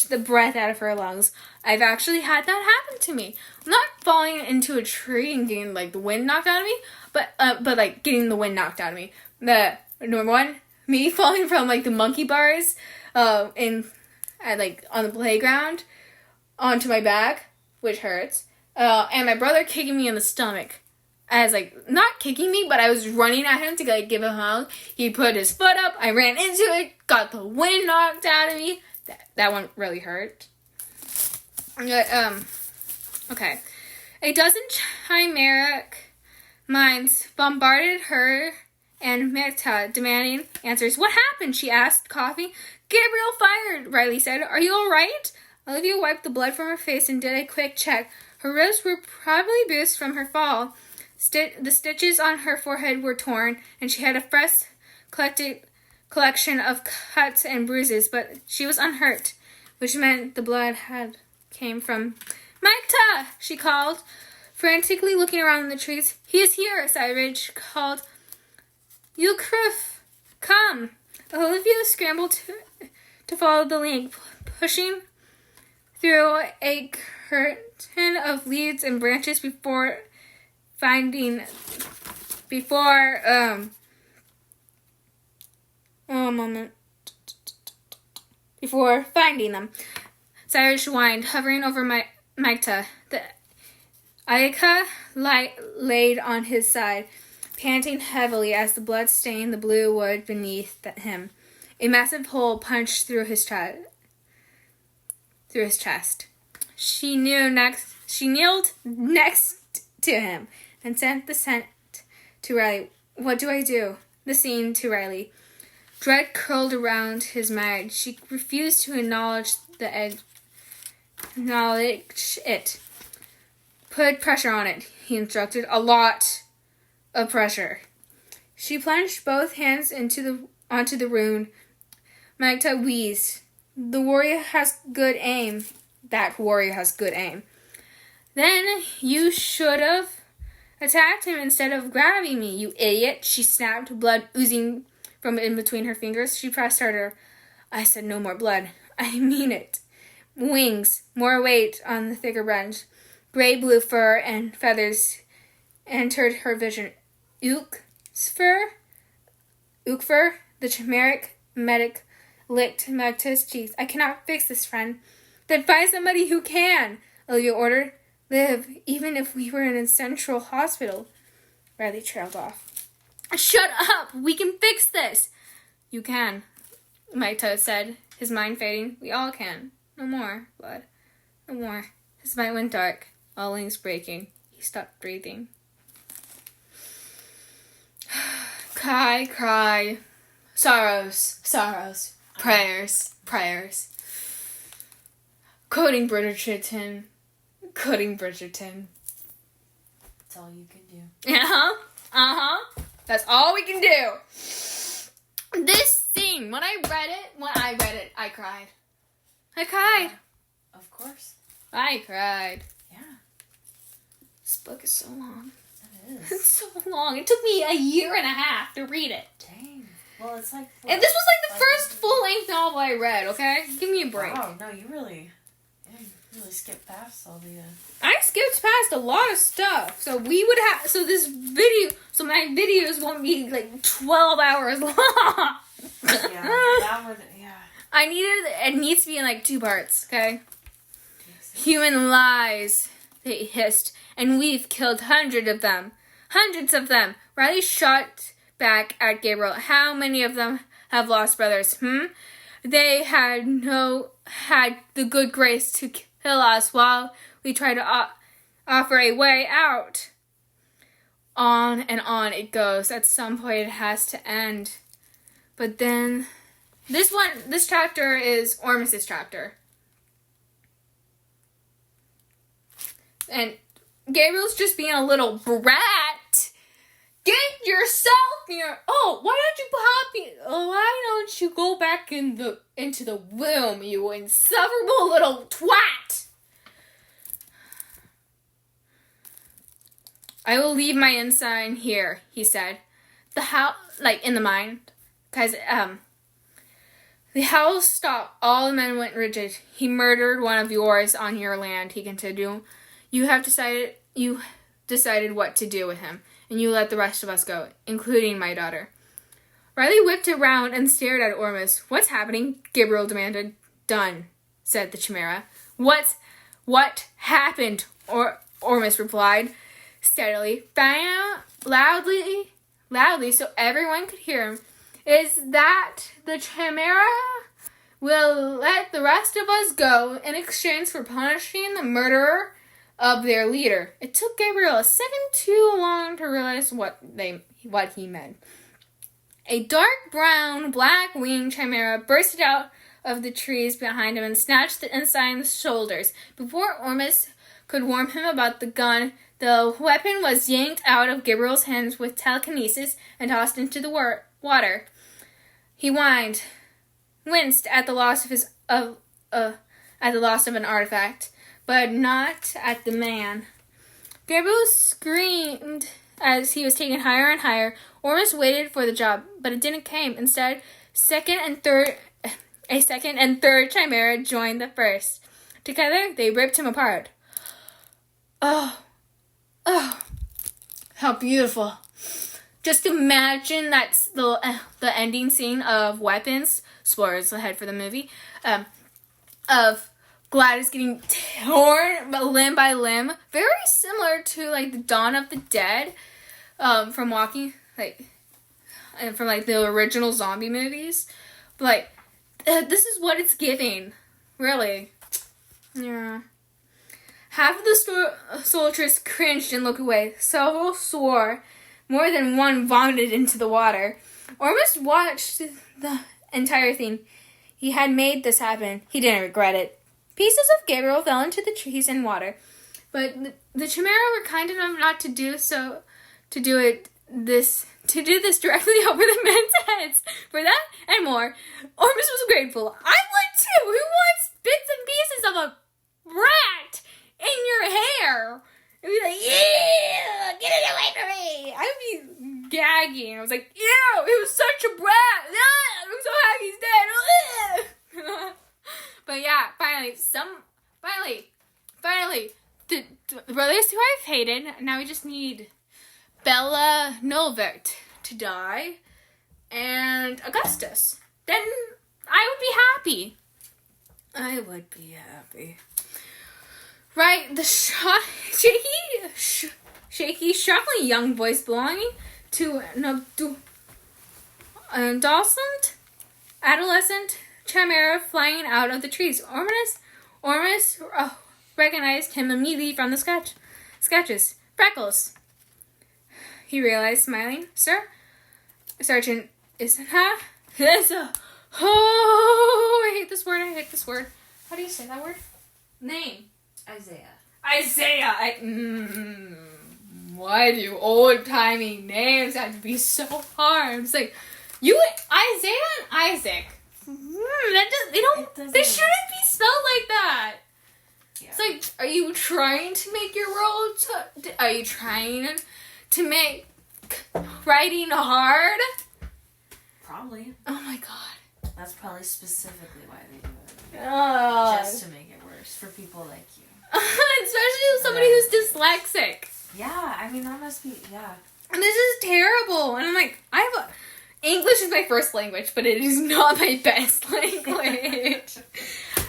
the breath out of her lungs. I've actually had that happen to me. I'm not falling into a tree and getting the wind knocked out of me, but getting the wind knocked out of me. The number one, me falling from the monkey bars on the playground onto my back, which hurts, and my brother kicking me in the stomach. As not kicking me, but I was running at him to give him a hug. He put his foot up, I ran into it, got the wind knocked out of me. That one really hurt. Okay. A dozen chimeric minds bombarded her and Magda, demanding answers. "What happened?" she asked, coughing. "Gabriel fired," Riley said. "Are you all right?" Olivia wiped the blood from her face and did a quick check. Her ribs were probably bruised from her fall. The stitches on her forehead were torn, and she had a fresh collection of cuts and bruises, but she was unhurt, which meant the blood came from... "Magda!" she called, frantically looking around in the trees. "He is here," Cyrus called. "Ukrif, come!" Olivia scrambled to follow the link, pushing through a curtain of leaves and branches before finding them. Cyrus whined, hovering over Magda. The Ayaka laid on his side, panting heavily as the blood stained the blue wood beneath him. A massive hole punched through his chest. She kneeled next to him and sent the scent to Riley. "What do I do?" The scene to Riley. Dread curled around his mind. She refused to acknowledge it. "Put pressure on it," he instructed. "A lot of pressure." She plunged both hands onto the rune. Magda wheezed. "The warrior has good aim." That warrior has good aim. "Then you should have attacked him instead of grabbing me, you idiot," she snapped, blood oozing from in between her fingers. She pressed harder. "I said no more blood. I mean it." Wings, more weight on the thicker branch. Gray-blue fur and feathers entered her vision. Ukfur, the chimeric medic, licked Magda's cheeks. "I cannot fix this, friend." "Then find somebody who can," Olivia ordered. "Live, even if we were in a central hospital." Riley trailed off. "Shut up! We can fix this!" "You can," Magda said, his mind fading. "We all can. No more blood. No more." His mind went dark, all links breaking. He stopped breathing. Cry. Sorrows. Prayers. Quoting Bridgerton. That's all you can do. That's all we can do. This scene, when I read it, I cried. Yeah, of course. I cried. Yeah. This book is so long. It is. It's so long. It took me a year and a half to read it. Dang. Well, it's like... And this was like the first full-length novel I read, okay? Give me a break. Wow, no, you really skipped past all the... I skipped past a lot of stuff. So my videos won't be like 12 hours long. Yeah, that would, yeah. It needs to be in like 2 parts, okay? Human lies, they hissed, and we've killed hundreds of them. Riley shot back at Gabriel. How many of them have lost brothers, They had the good grace to kill us while we try to offer a way out. On and on it goes. At some point it has to end. But then, this chapter is Ormus's chapter. And Gabriel's just being a little brat. Get yourself here. Oh, why don't you go back into the womb, you insufferable little twat? I will leave my ensign here, he said. The house, like in the mine, because the house stopped. All the men went rigid. He murdered one of yours on your land, he continued. You decided what to do with him, and you let the rest of us go, including my daughter. Riley whipped around and stared at Ormus. What's happening? Gabriel demanded. Done, said the Chimera. What happened? Ormus replied steadily, loudly so everyone could hear him. Is that the Chimera will let the rest of us go in exchange for punishing the murderer of their leader. It took Gabriel a second too long to realize what he meant. A dark brown, black-winged chimera bursted out of the trees behind him and snatched the ensign's shoulders. Before Ormus could warn him about the gun, the weapon was yanked out of Gabriel's hands with telekinesis and tossed into the water. He winced at the loss of an artifact, but not at the man. Gabriel screamed as he was taken higher and higher. Ormus waited for the job, but it didn't come. Instead, a second and third chimera joined the first. Together, they ripped him apart. Oh, how beautiful. Just imagine that's the ending scene of Weapons, spoilers ahead for the movie, of Gladys getting torn limb by limb. Very similar to like the Dawn of the Dead from Walking, from the original zombie movies. But this is what it's giving, really. Yeah. Half of the soldiers cringed and looked away. Several swore. More than one vomited into the water. Ormus watched the entire thing. He had made this happen. He didn't regret it. Pieces of Gabriel fell into the trees and water, but the Chimera were kind enough not to do so. To do this directly over the men's heads. For that and more, Ormus was grateful. I would too. Who wants bits and pieces of a rat in your hair? I'd be like, yeah, get it away from me. I'd be gagging. I was like, ew, it was such a brat. I'm so happy he's dead. But yeah, finally, the brothers who I've hated, now we just need Bella Novert to die, and Augustus. Then I would be happy. Right, the shaky, shuffling young voice belonging to an adolescent chimera flying out of the trees. Ormus recognized him immediately from the sketches. Freckles, he realized, smiling. Sir? Sergeant, isn't that? I hate this word. How do you say that word? Name. Isaiah. Why do old-timey names have to be so hard? It's like, Isaiah and Isaac. They shouldn't be spelled like that. Yeah. It's like, are you trying to make your world? Are you trying to make writing hard? Probably. Oh my god. That's probably specifically why they do it. Oh. Just to make it worse for people like you. Especially somebody who's dyslexic. Yeah, I mean, that must be, yeah. And this is terrible. And I'm like, English is my first language, but it is not my best language.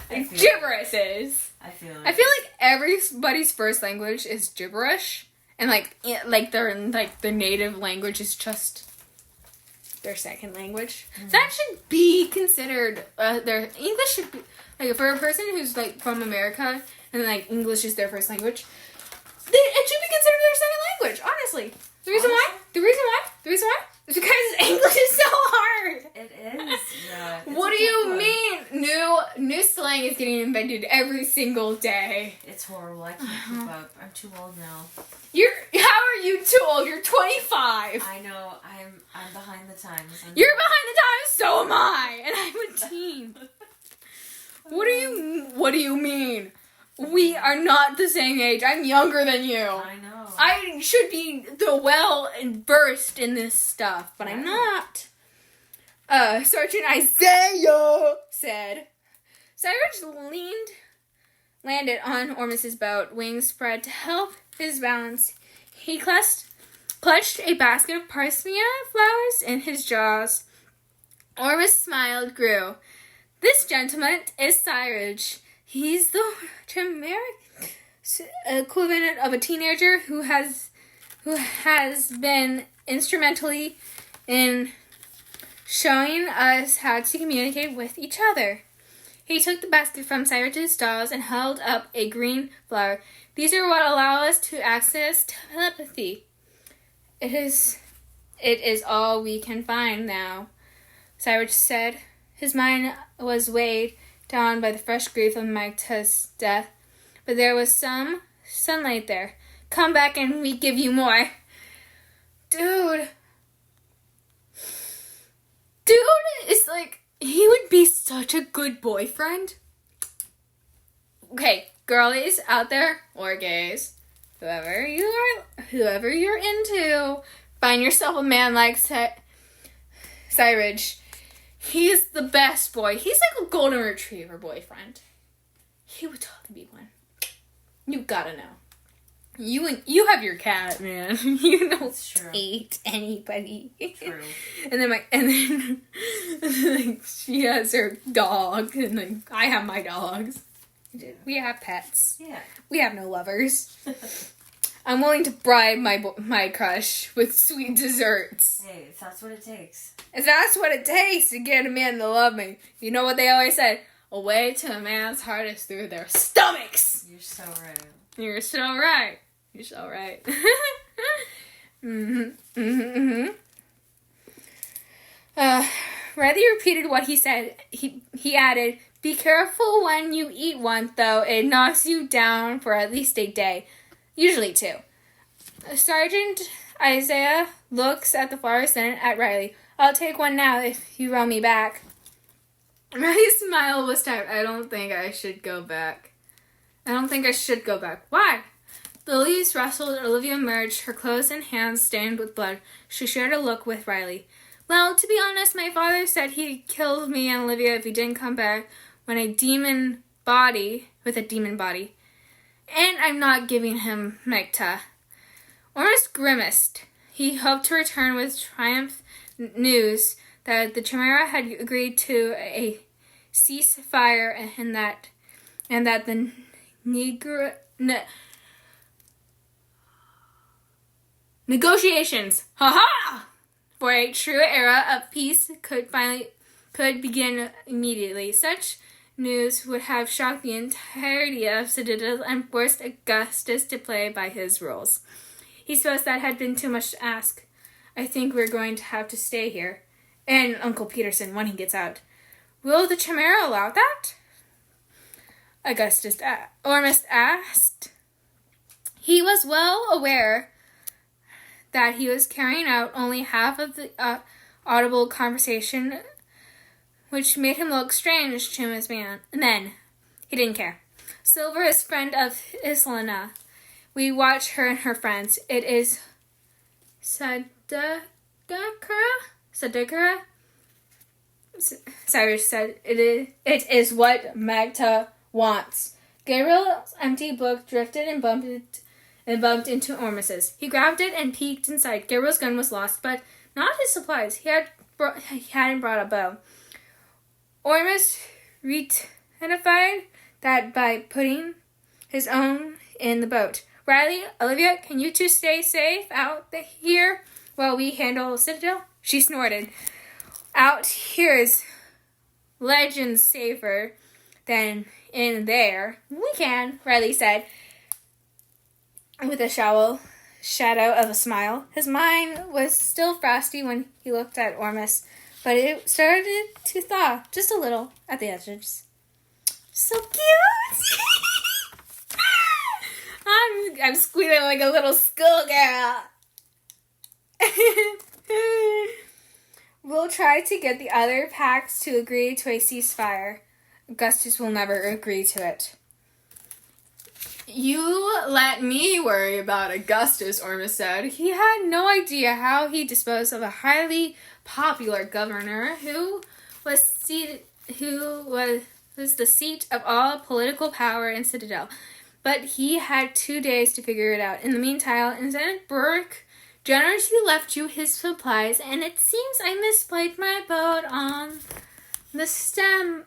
Gibberish is. I feel like everybody's first language is gibberish. And their native language is just their second language. Mm. So that should be considered, their English should be, like, for a person who's, like, from America, and, like, English is their first language, it should be considered their second language, honestly. The reason why is because English is so hard. It is, yeah. What do you mean? New slang is getting invented every single day. It's horrible. I can't keep up. I'm too old now. How are you too old? You're 25. I know. I'm behind the times. You're behind the times. So am I, and I'm a teen. What do you mean? We are not the same age. I'm younger than you. I know. I should be well versed in this stuff, but I'm not. Sergeant Isaiah said. Cyrus landed on Ormus's boat, wings spread to help his balance. He clutched a basket of parsley flowers in his jaws. Ormus smiled, grew. This gentleman is Cyrus. He's the Chimeric equivalent of a teenager who has been instrumentally in showing us how to communicate with each other. He took the basket from Cyrus's jaws and held up a green flower. These are what allow us to access telepathy. It is all we can find now, Cyrus said. His mind was weighed down by the fresh grief of Magda's death, but there was some sunlight there. Come back and we give you more. Dude is like, he would be such a good boyfriend. Okay, girlies out there, or gays, whoever you're into, find yourself a man like Cyrus. He's the best boy. He's like a golden retriever boyfriend. He would totally be one. You gotta know. You have your cat, man. You don't hate anybody. True. And then like, she has her dog, and like I have my dogs. We have pets. Yeah. We have no lovers. I'm willing to bribe my crush with sweet desserts. Hey, if that's what it takes. If that's what it takes to get a man to love me. You know what they always said? A way to a man's heart is through their stomachs. You're so right. You're so right. You're so right. Riley repeated what he said. He added, "Be careful when you eat one, though. It knocks you down for at least a day. Usually 2. Sergeant Isaiah looks at the flowers, then at Riley. I'll take one now if you row me back. Riley's smile was tired. I don't think I should go back. Why? The leaves rustled. Olivia emerged, her clothes and hands stained with blood. She shared a look with Riley. Well, to be honest, my father said he'd kill me and Olivia if he didn't come back with a demon body. And I'm not giving him Magda. Ormus grimaced. He hoped to return with triumph news that the Chimera had agreed to a ceasefire and that the negotiations, for a true era of peace could begin immediately. Such news would have shocked the entirety of Citadel and forced Augustus to play by his rules. He supposed that had been too much to ask. I think we're going to have to stay here. And Uncle Peterson, when he gets out. Will the Chimera allow that? Ormus asked. He was well aware that he was carrying out only half of the audible conversation, which made him look strange to his men. He didn't care. Silver is friend of Islana. We watch her and her friends. It is Sadakura? Cyrus said. It is what Magda wants. Gabriel's empty book drifted and bumped into Ormus's. He grabbed it and peeked inside. Gabriel's gun was lost, but not his supplies. He hadn't brought a bow. Ormus identified that by putting his own in the boat. Riley, Olivia, can you two stay safe out here while we handle Citadel? She snorted. Out here is legends safer than in there. We can, Riley said, with a shadow of a smile. His mind was still frosty when he looked at Ormus, but it started to thaw just a little at the edges. So cute! I'm squealing like a little schoolgirl. We'll try to get the other packs to agree to a ceasefire. Augustus will never agree to it. You let me worry about Augustus, Ormus said. He had no idea how he disposed of a highly popular governor who was the seat of all political power in Citadel. But he had 2 days to figure it out. In the meantime, Lieutenant Burke generously left you his supplies, and it seems I misplayed my boat on the stern.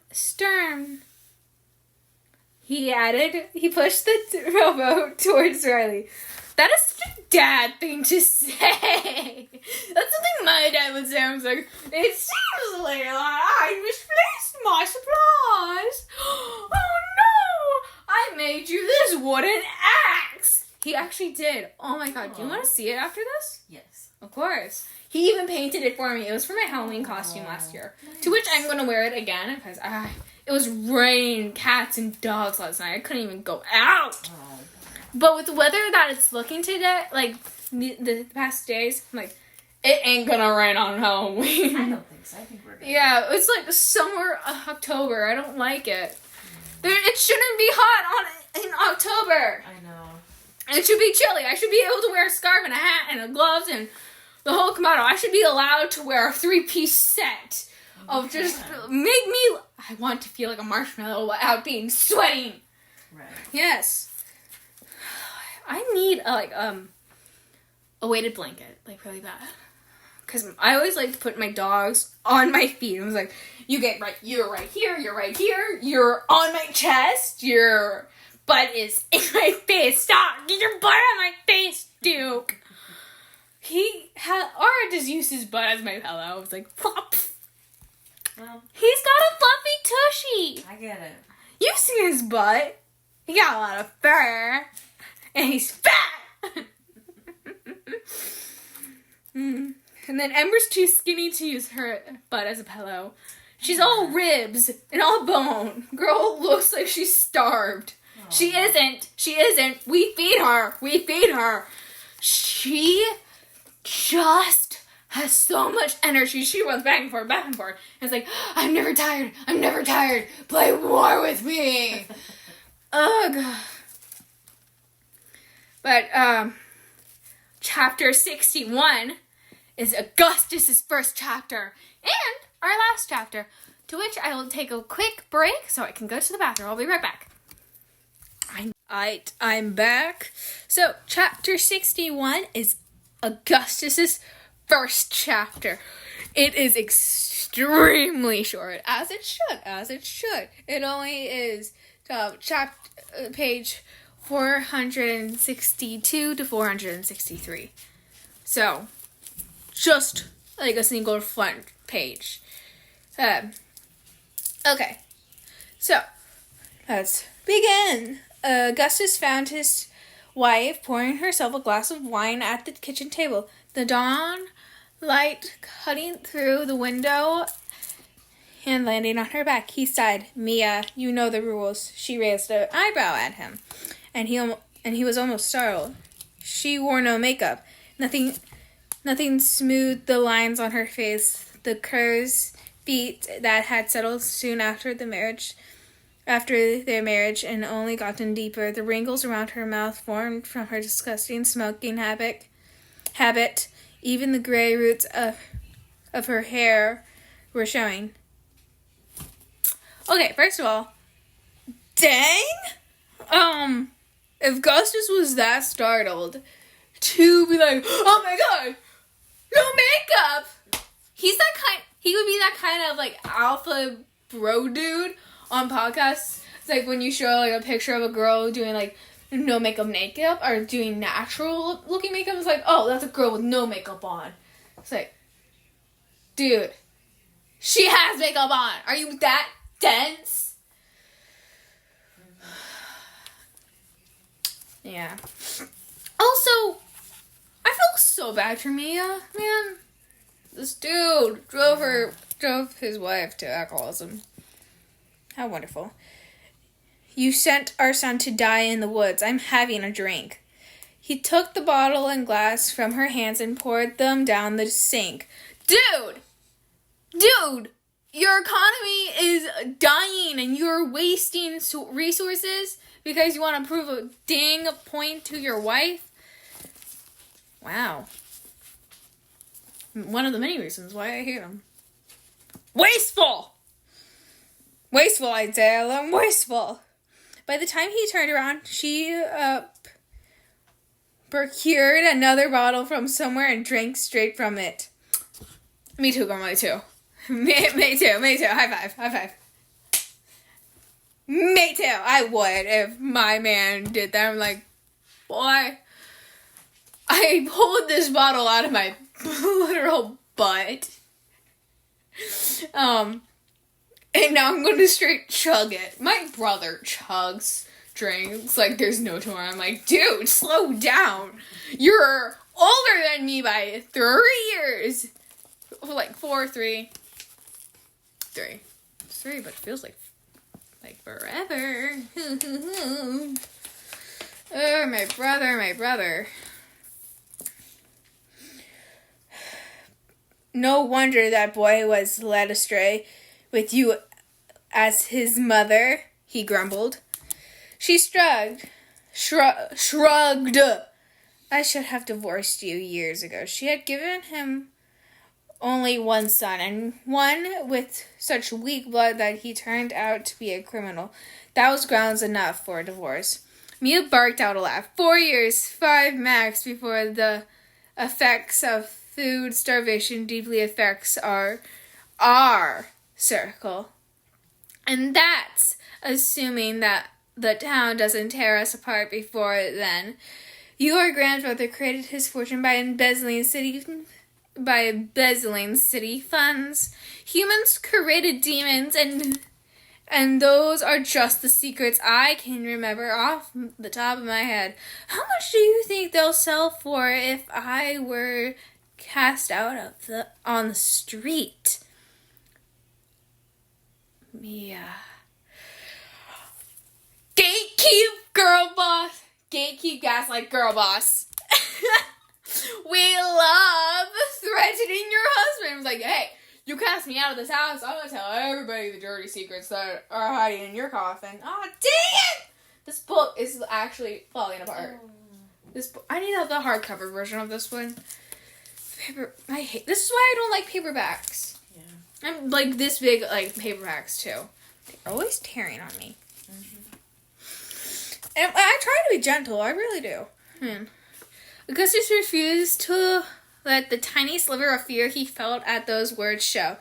He added. He pushed the rowboat towards Riley. That is such a dad thing to say. That's something my dad would say. I was like, it seems like I misplaced my supplies. Oh no! I made you this wooden axe. He actually did. Oh my god, do you want to see it after this? Yes. Of course. He even painted it for me. It was for my Halloween costume last year. Nice. To which I'm going to wear it again because it was raining cats and dogs last night. I couldn't even go out. Oh. But with the weather that it's looking today, like the past days, I'm like, it ain't going to rain on Halloween. I don't think so. I think we're good. Yeah, it's like summer October. I don't like it. It shouldn't be hot in October. I know. It should be chilly. I should be able to wear a scarf and a hat and gloves and the whole commando. I should be allowed to wear a 3-piece set of just make me. I want to feel like a marshmallow without being sweating. Right. Yes. I need a weighted blanket, like really bad. Because I always like to put my dogs on my feet. I was like, you're right here, you're right here, you're on my chest, your butt is in my face. Stop! Get your butt on my face, Duke! Aura just used his butt as my pillow. I was like, plop! Well, he's got a fluffy tushy! I get it. You've seen his butt. He got a lot of fur. And he's fat! And then Ember's too skinny to use her butt as a pillow. She's all ribs and all bone. Girl looks like she's starved. Aww. She isn't. We feed her. She just has so much energy. She runs back and forth. And it's like, I'm never tired. Play war with me. Ugh. But, chapter 61 is Augustus's first chapter and our last chapter, to which I will take a quick break so I can go to the bathroom. I'll be right back. I'm back. So, chapter 61 is Augustus's first chapter. It is extremely short, as it should. It only is page 462 to 463. So, just like a single front page. Okay. So, let's begin. Augustus found his wife pouring herself a glass of wine at the kitchen table. The dawn light cutting through the window and landing on her back. He sighed. Mia, you know the rules. She raised an eyebrow at him, and he was almost startled. She wore no makeup. Nothing smoothed the lines on her face. The curves beat that had settled soon after their marriage and only gotten deeper. The wrinkles around her mouth formed from her disgusting smoking habit. Even the gray roots of her hair were showing. Okay, first of all, dang. If Gustus was that startled to be like, oh my god, no makeup. He would be that kind of like alpha bro dude on podcasts. It's like when you show like a picture of a girl doing like no makeup or doing natural looking makeup. It's like, oh, that's a girl with no makeup on. It's like, dude, she has makeup on. Are you that dense? Yeah. Also, I feel so bad for Mia, man. This dude drove his wife to alcoholism. How wonderful. You sent our son to die in the woods. I'm having a drink. He took the bottle and glass from her hands and poured them down the sink. Dude, your economy is dying and you're wasting resources because you want to prove a dang point to your wife? Wow. One of the many reasons why I hate him. Wasteful! Wasteful, I'd say. I'm wasteful. By the time he turned around, she procured another bottle from somewhere and drank straight from it. Me too, girl, me too. Me too. High five. Me too. I would if my man did that. I'm like, boy, I pulled this bottle out of my literal butt. And now I'm going to straight chug it. My brother chugs drinks like there's no tomorrow. I'm like, dude, slow down. You're older than me by 3 years. Like 4, 3. 3. It's 3, but it feels like forever. Oh, my brother. No wonder that boy was led astray with you as his mother, he grumbled. She shrugged. I should have divorced you years ago. She had given him only one son, and one with such weak blood that he turned out to be a criminal. That was grounds enough for a divorce. Mia barked out a laugh. 4 years, 5 max, before the effects of food starvation deeply affects our circle. And that's assuming that the town doesn't tear us apart before then. Your grandfather created his fortune by embezzling city funds. Humans created demons, and those are just the secrets I can remember off the top of my head. How much do you think they'll sell for if I were cast out on the street? Mia. Gatekeep, girl boss. Gatekeep, gaslight, girl boss. We love threatening your husband. It's like, hey, you cast me out of this house. I'm going to tell everybody the dirty secrets that are hiding in your coffin. Aw, dang it! This book is actually falling apart. This book, I need to have the hardcover version of this one. This is why I don't like paperbacks. Yeah. I'm like this big, like paperbacks too. They're always tearing on me. Mm-hmm. And I try to be gentle. I really do. Augustus refused to let the tiny sliver of fear he felt at those words show.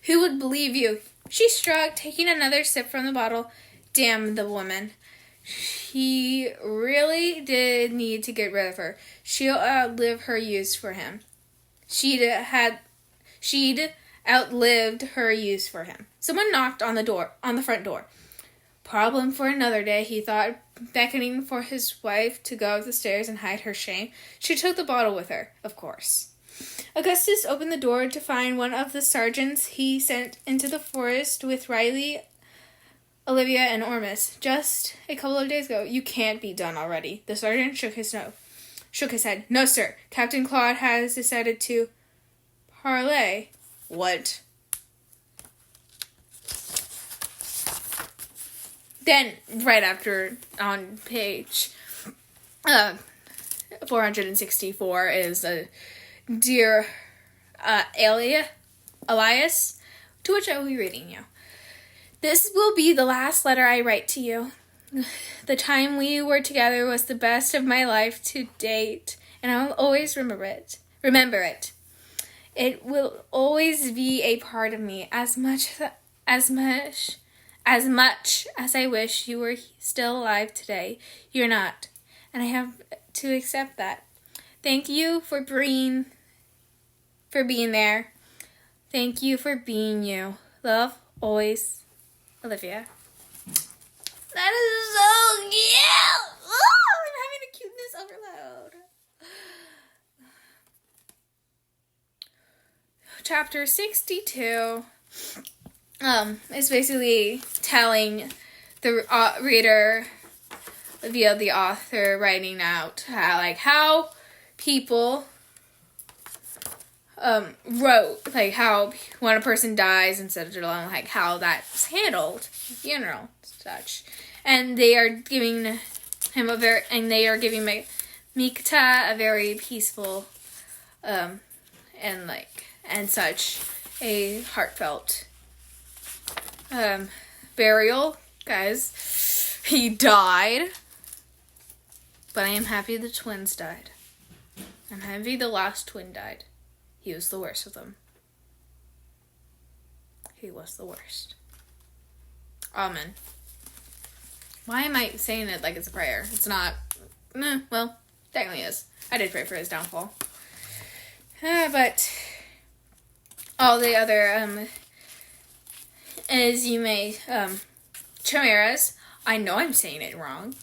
Who would believe you? She shrugged, taking another sip from the bottle. Damn the woman. He really did need to get rid of her. She'll outlive her use for him. She'd outlived her use for him. Someone knocked on the front door. Problem for another day, he thought, beckoning for his wife to go up the stairs and hide her shame. She took the bottle with her, of course. Augustus opened the door to find one of the sergeants he sent into the forest with Riley, Olivia, and Ormus just a couple of days ago. You can't be done already. The sergeant shook his head. No, sir. Captain Claude has decided to parley. What? Then, right after, on page 464 is a Dear Elias, to which I will be reading you. This will be the last letter I write to you. The time we were together was the best of my life to date, and I'll always remember it. It will always be a part of me as much as I wish you were still alive today. You're not, and I have to accept that. Thank you for being there. Thank you for being you. Love, always, Olivia. That is so cute! Oh, I'm having a cuteness overload. Chapter 62 is basically telling the reader via the author writing out how people wrote, like how when a person dies instead of like how that's handled, funeral, such, and they are giving him Mikta a very peaceful, and such a heartfelt, burial, guys. He died, but I am happy the twins died. I'm happy the last twin died. He was the worst of them. He was the worst. Amen. Why am I saying it like it's a prayer? It's not. Well, technically is. I did pray for his downfall. But all the other, as you may, chimeras, I know I'm saying it wrong.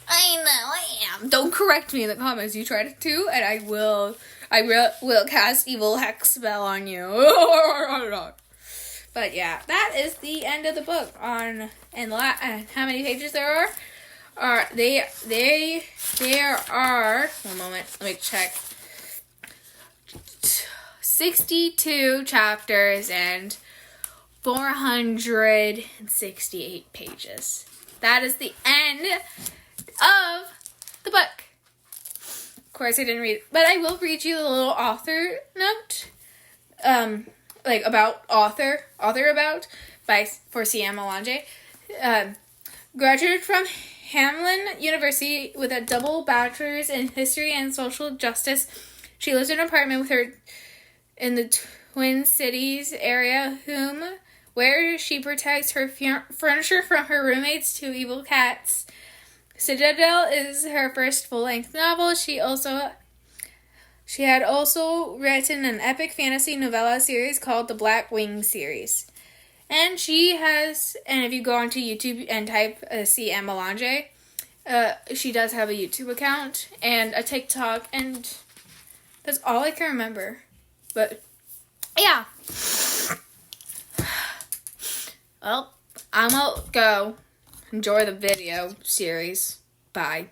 I know I am. Don't correct me in the comments. You tried to, and I will cast evil hex spell on you. But yeah, that is the end of the book. And how many pages there are? There are. One moment, let me check. 62 chapters and 468 pages. That is the end of the book. Of course, I didn't read it, but I will read you the little author note, about author about for C.M. Alonje. Graduated from Hamlin University with a double bachelor's in history and social justice. She lives in an apartment with her in the Twin Cities area, where she protects her furniture from her roommate's two evil cats. Citadel is her first full-length novel. She had also written an epic fantasy novella series called the Black Wing series. And if you go onto YouTube and type C.M. Alonje, she does have a YouTube account and a TikTok, and that's all I can remember. But, yeah. Well, I'm gonna go enjoy the video series. Bye.